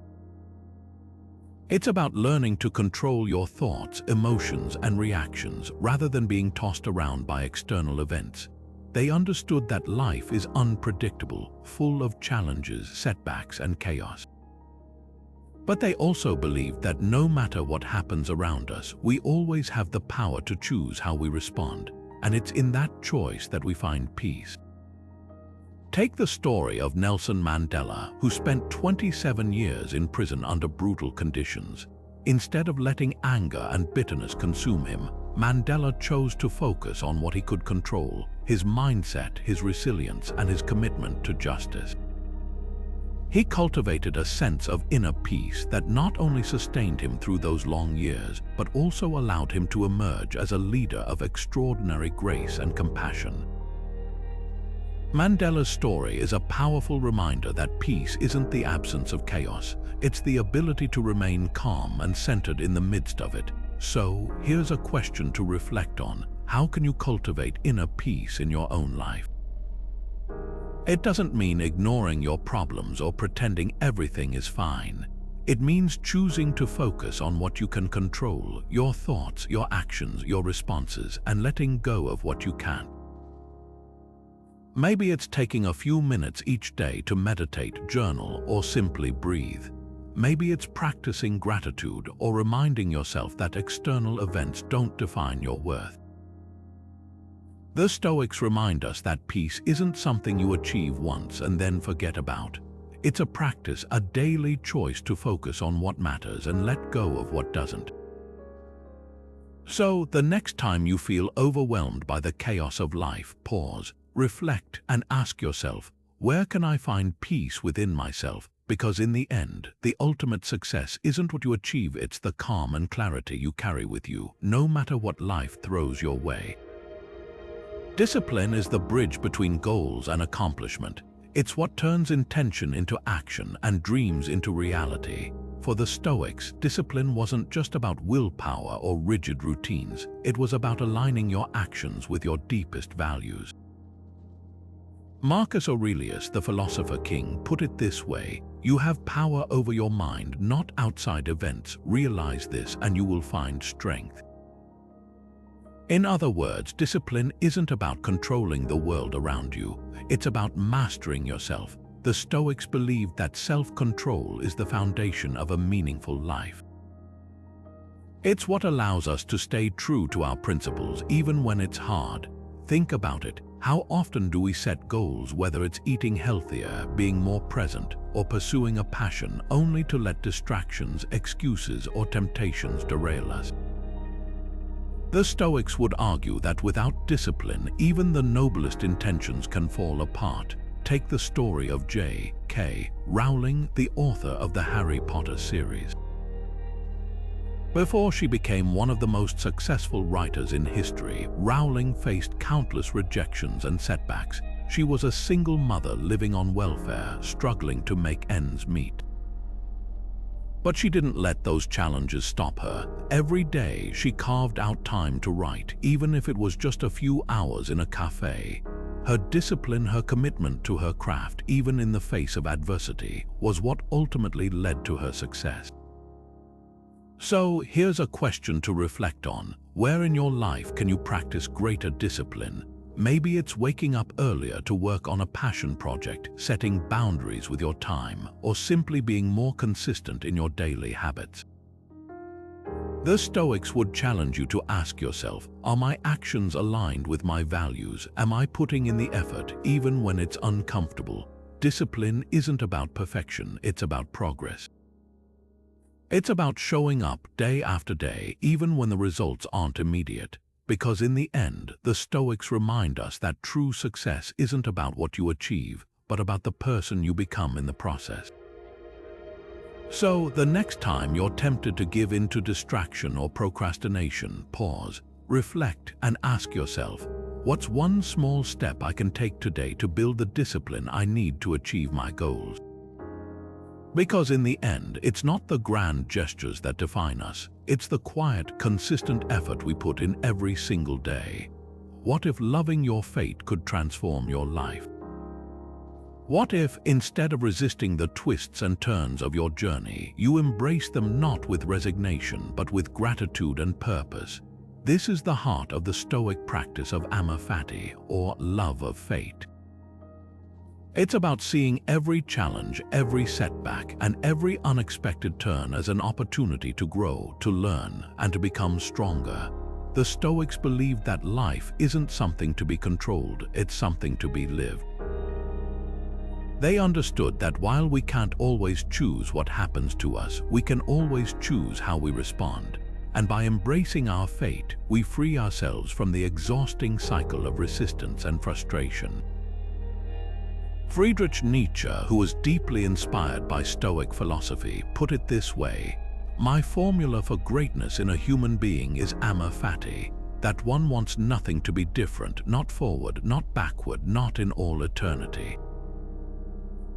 It's about learning to control your thoughts, emotions, and reactions rather than being tossed around by external events. They understood that life is unpredictable, full of challenges, setbacks, and chaos. But they also believed that no matter what happens around us, we always have the power to choose how we respond, and it's in that choice that we find peace. Take the story of Nelson Mandela, who spent 27 years in prison under brutal conditions. Instead of letting anger and bitterness consume him, Mandela chose to focus on what he could control: his mindset, his resilience, and his commitment to justice. He cultivated a sense of inner peace that not only sustained him through those long years, but also allowed him to emerge as a leader of extraordinary grace and compassion. Mandela's story is a powerful reminder that peace isn't the absence of chaos, it's the ability to remain calm and centered in the midst of it. So, here's a question to reflect on: how can you cultivate inner peace in your own life? It doesn't mean ignoring your problems or pretending everything is fine. It means choosing to focus on what you can control: your thoughts, your actions, your responses, and letting go of what you can't. Maybe it's taking a few minutes each day to meditate, journal, or simply breathe. Maybe it's practicing gratitude or reminding yourself that external events don't define your worth. The Stoics remind us that peace isn't something you achieve once and then forget about. It's a practice, a daily choice to focus on what matters and let go of what doesn't. So, the next time you feel overwhelmed by the chaos of life, pause, reflect, and ask yourself, where can I find peace within myself? because in the end, the ultimate success isn't what you achieve, it's the calm and clarity you carry with you, no matter what life throws your way. Discipline is the bridge between goals and accomplishment. It's what turns intention into action and dreams into reality. For the Stoics, discipline wasn't just about willpower or rigid routines. It was about aligning your actions with your deepest values. Marcus Aurelius, the philosopher king, put it this way: "You have power over your mind, not outside events. Realize this and you will find strength." In other words, discipline isn't about controlling the world around you. It's about mastering yourself. The Stoics believed that self-control is the foundation of a meaningful life. It's what allows us to stay true to our principles even when it's hard. Think about it. How often do we set goals, whether it's eating healthier, being more present, or pursuing a passion, only to let distractions, excuses, or temptations derail us? The Stoics would argue that without discipline, even the noblest intentions can fall apart. Take the story of J.K. Rowling, the author of the Harry Potter series. Before she became one of the most successful writers in history, Rowling faced countless rejections and setbacks. She was a single mother living on welfare, struggling to make ends meet. But she didn't let those challenges stop her. Every day, she carved out time to write, even if it was just a few hours in a cafe. Her discipline, her commitment to her craft, even in the face of adversity, was what ultimately led to her success. So, here's a question to reflect on. Where in your life can you practice greater discipline? Maybe it's waking up earlier to work on a passion project, setting boundaries with your time, or simply being more consistent in your daily habits. The Stoics would challenge you to ask yourself, are my actions aligned with my values? Am I putting in the effort even when it's uncomfortable? Discipline isn't about perfection, it's about progress. It's about showing up day after day, even when the results aren't immediate. Because in the end, the Stoics remind us that true success isn't about what you achieve, but about the person you become in the process. So, the next time you're tempted to give in to distraction or procrastination, pause, reflect, and ask yourself, what's one small step I can take today to build the discipline I need to achieve my goals? Because in the end, it's not the grand gestures that define us, it's the quiet, consistent effort we put in every single day. What if loving your fate could transform your life? What if, instead of resisting the twists and turns of your journey, you embrace them not with resignation, but with gratitude and purpose? This is the heart of the Stoic practice of Amor Fati, or love of fate. It's about seeing every challenge, every setback, and every unexpected turn as an opportunity to grow, to learn, and to become stronger. The Stoics believed that life isn't something to be controlled, it's something to be lived. They understood that while we can't always choose what happens to us, we can always choose how we respond. And by embracing our fate, we free ourselves from the exhausting cycle of resistance and frustration. Friedrich Nietzsche, who was deeply inspired by Stoic philosophy, put it this way: "My formula for greatness in a human being is Amor Fati, that one wants nothing to be different, not forward, not backward, not in all eternity.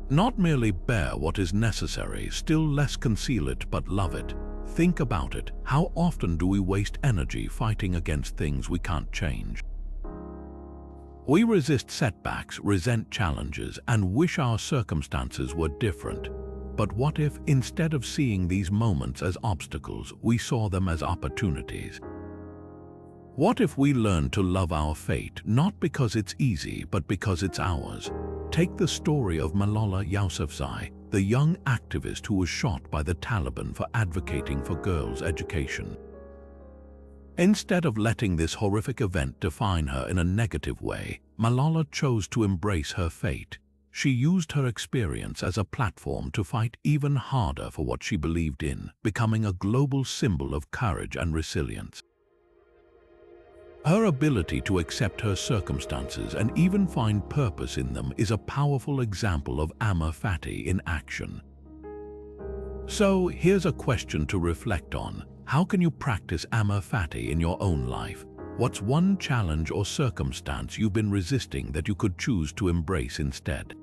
Not merely bear what is necessary, still less conceal it, but love it." Think about it. How often do we waste energy fighting against things we can't change? We resist setbacks, resent challenges, and wish our circumstances were different. But what if, instead of seeing these moments as obstacles, we saw them as opportunities? What if we learned to love our fate, not because it's easy, but because it's ours? Take the story of Malala Yousafzai, the young activist who was shot by the Taliban for advocating for girls' education. Instead of letting this horrific event define her in a negative way, Malala chose to embrace her fate. She used her experience as a platform to fight even harder for what she believed in, becoming a global symbol of courage and resilience. Her ability to accept her circumstances and even find purpose in them is a powerful example of Amor Fati in action. So here's a question to reflect on. How can you practice Amor Fati in your own life? What's one challenge or circumstance you've been resisting that you could choose to embrace instead?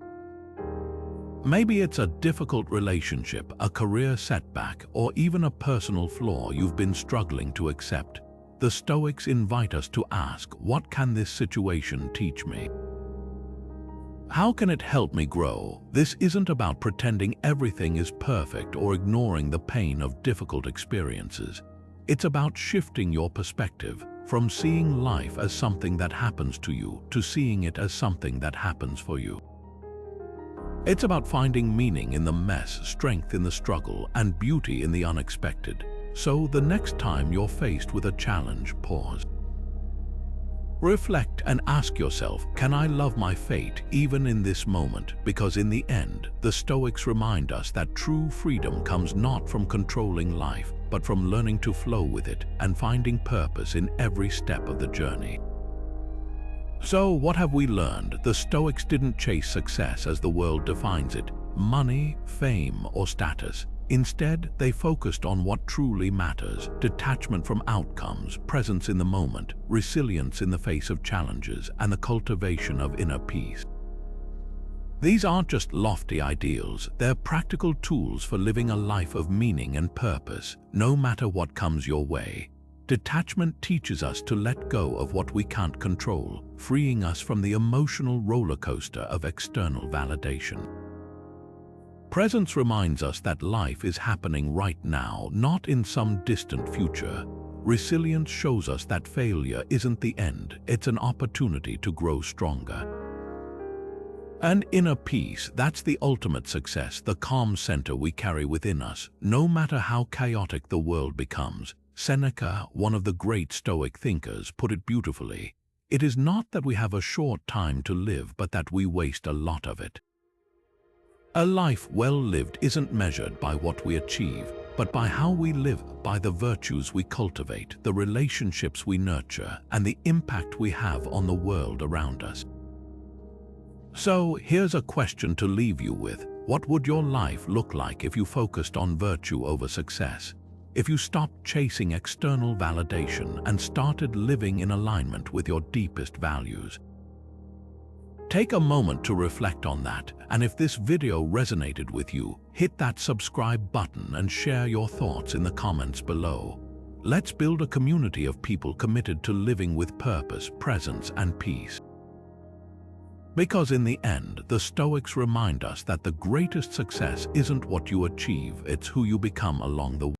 Maybe it's a difficult relationship, a career setback, or even a personal flaw you've been struggling to accept. The Stoics invite us to ask, what can this situation teach me? How can it help me grow? This isn't about pretending everything is perfect or ignoring the pain of difficult experiences. It's about shifting your perspective from seeing life as something that happens to you to seeing it as something that happens for you. It's about finding meaning in the mess, strength in the struggle, and beauty in the unexpected. So the next time you're faced with a challenge, pause. Reflect and ask yourself, can I love my fate even in this moment? Because in the end, the Stoics remind us that true freedom comes not from controlling life, but from learning to flow with it and finding purpose in every step of the journey. So what have we learned? The Stoics didn't chase success as the world defines it, money, fame, or status. Instead, they focused on what truly matters: detachment from outcomes, presence in the moment, resilience in the face of challenges, and the cultivation of inner peace. These aren't just lofty ideals, they're practical tools for living a life of meaning and purpose, no matter what comes your way. Detachment teaches us to let go of what we can't control, freeing us from the emotional roller coaster of external validation. Presence reminds us that life is happening right now, not in some distant future. Resilience shows us that failure isn't the end, it's an opportunity to grow stronger. And inner peace, that's the ultimate success, the calm center we carry within us, no matter how chaotic the world becomes. Seneca, one of the great Stoic thinkers, put it beautifully. It is not that we have a short time to live, but that we waste a lot of it. A life well lived isn't measured by what we achieve, but by how we live, by the virtues we cultivate, the relationships we nurture, and the impact we have on the world around us. So here's a question to leave you with. What would your life look like if you focused on virtue over success? If you stopped chasing external validation and started living in alignment with your deepest values? Take a moment to reflect on that, and if this video resonated with you, hit that subscribe button and share your thoughts in the comments below. Let's build a community of people committed to living with purpose, presence, and peace. Because in the end, the Stoics remind us that the greatest success isn't what you achieve, it's who you become along the way.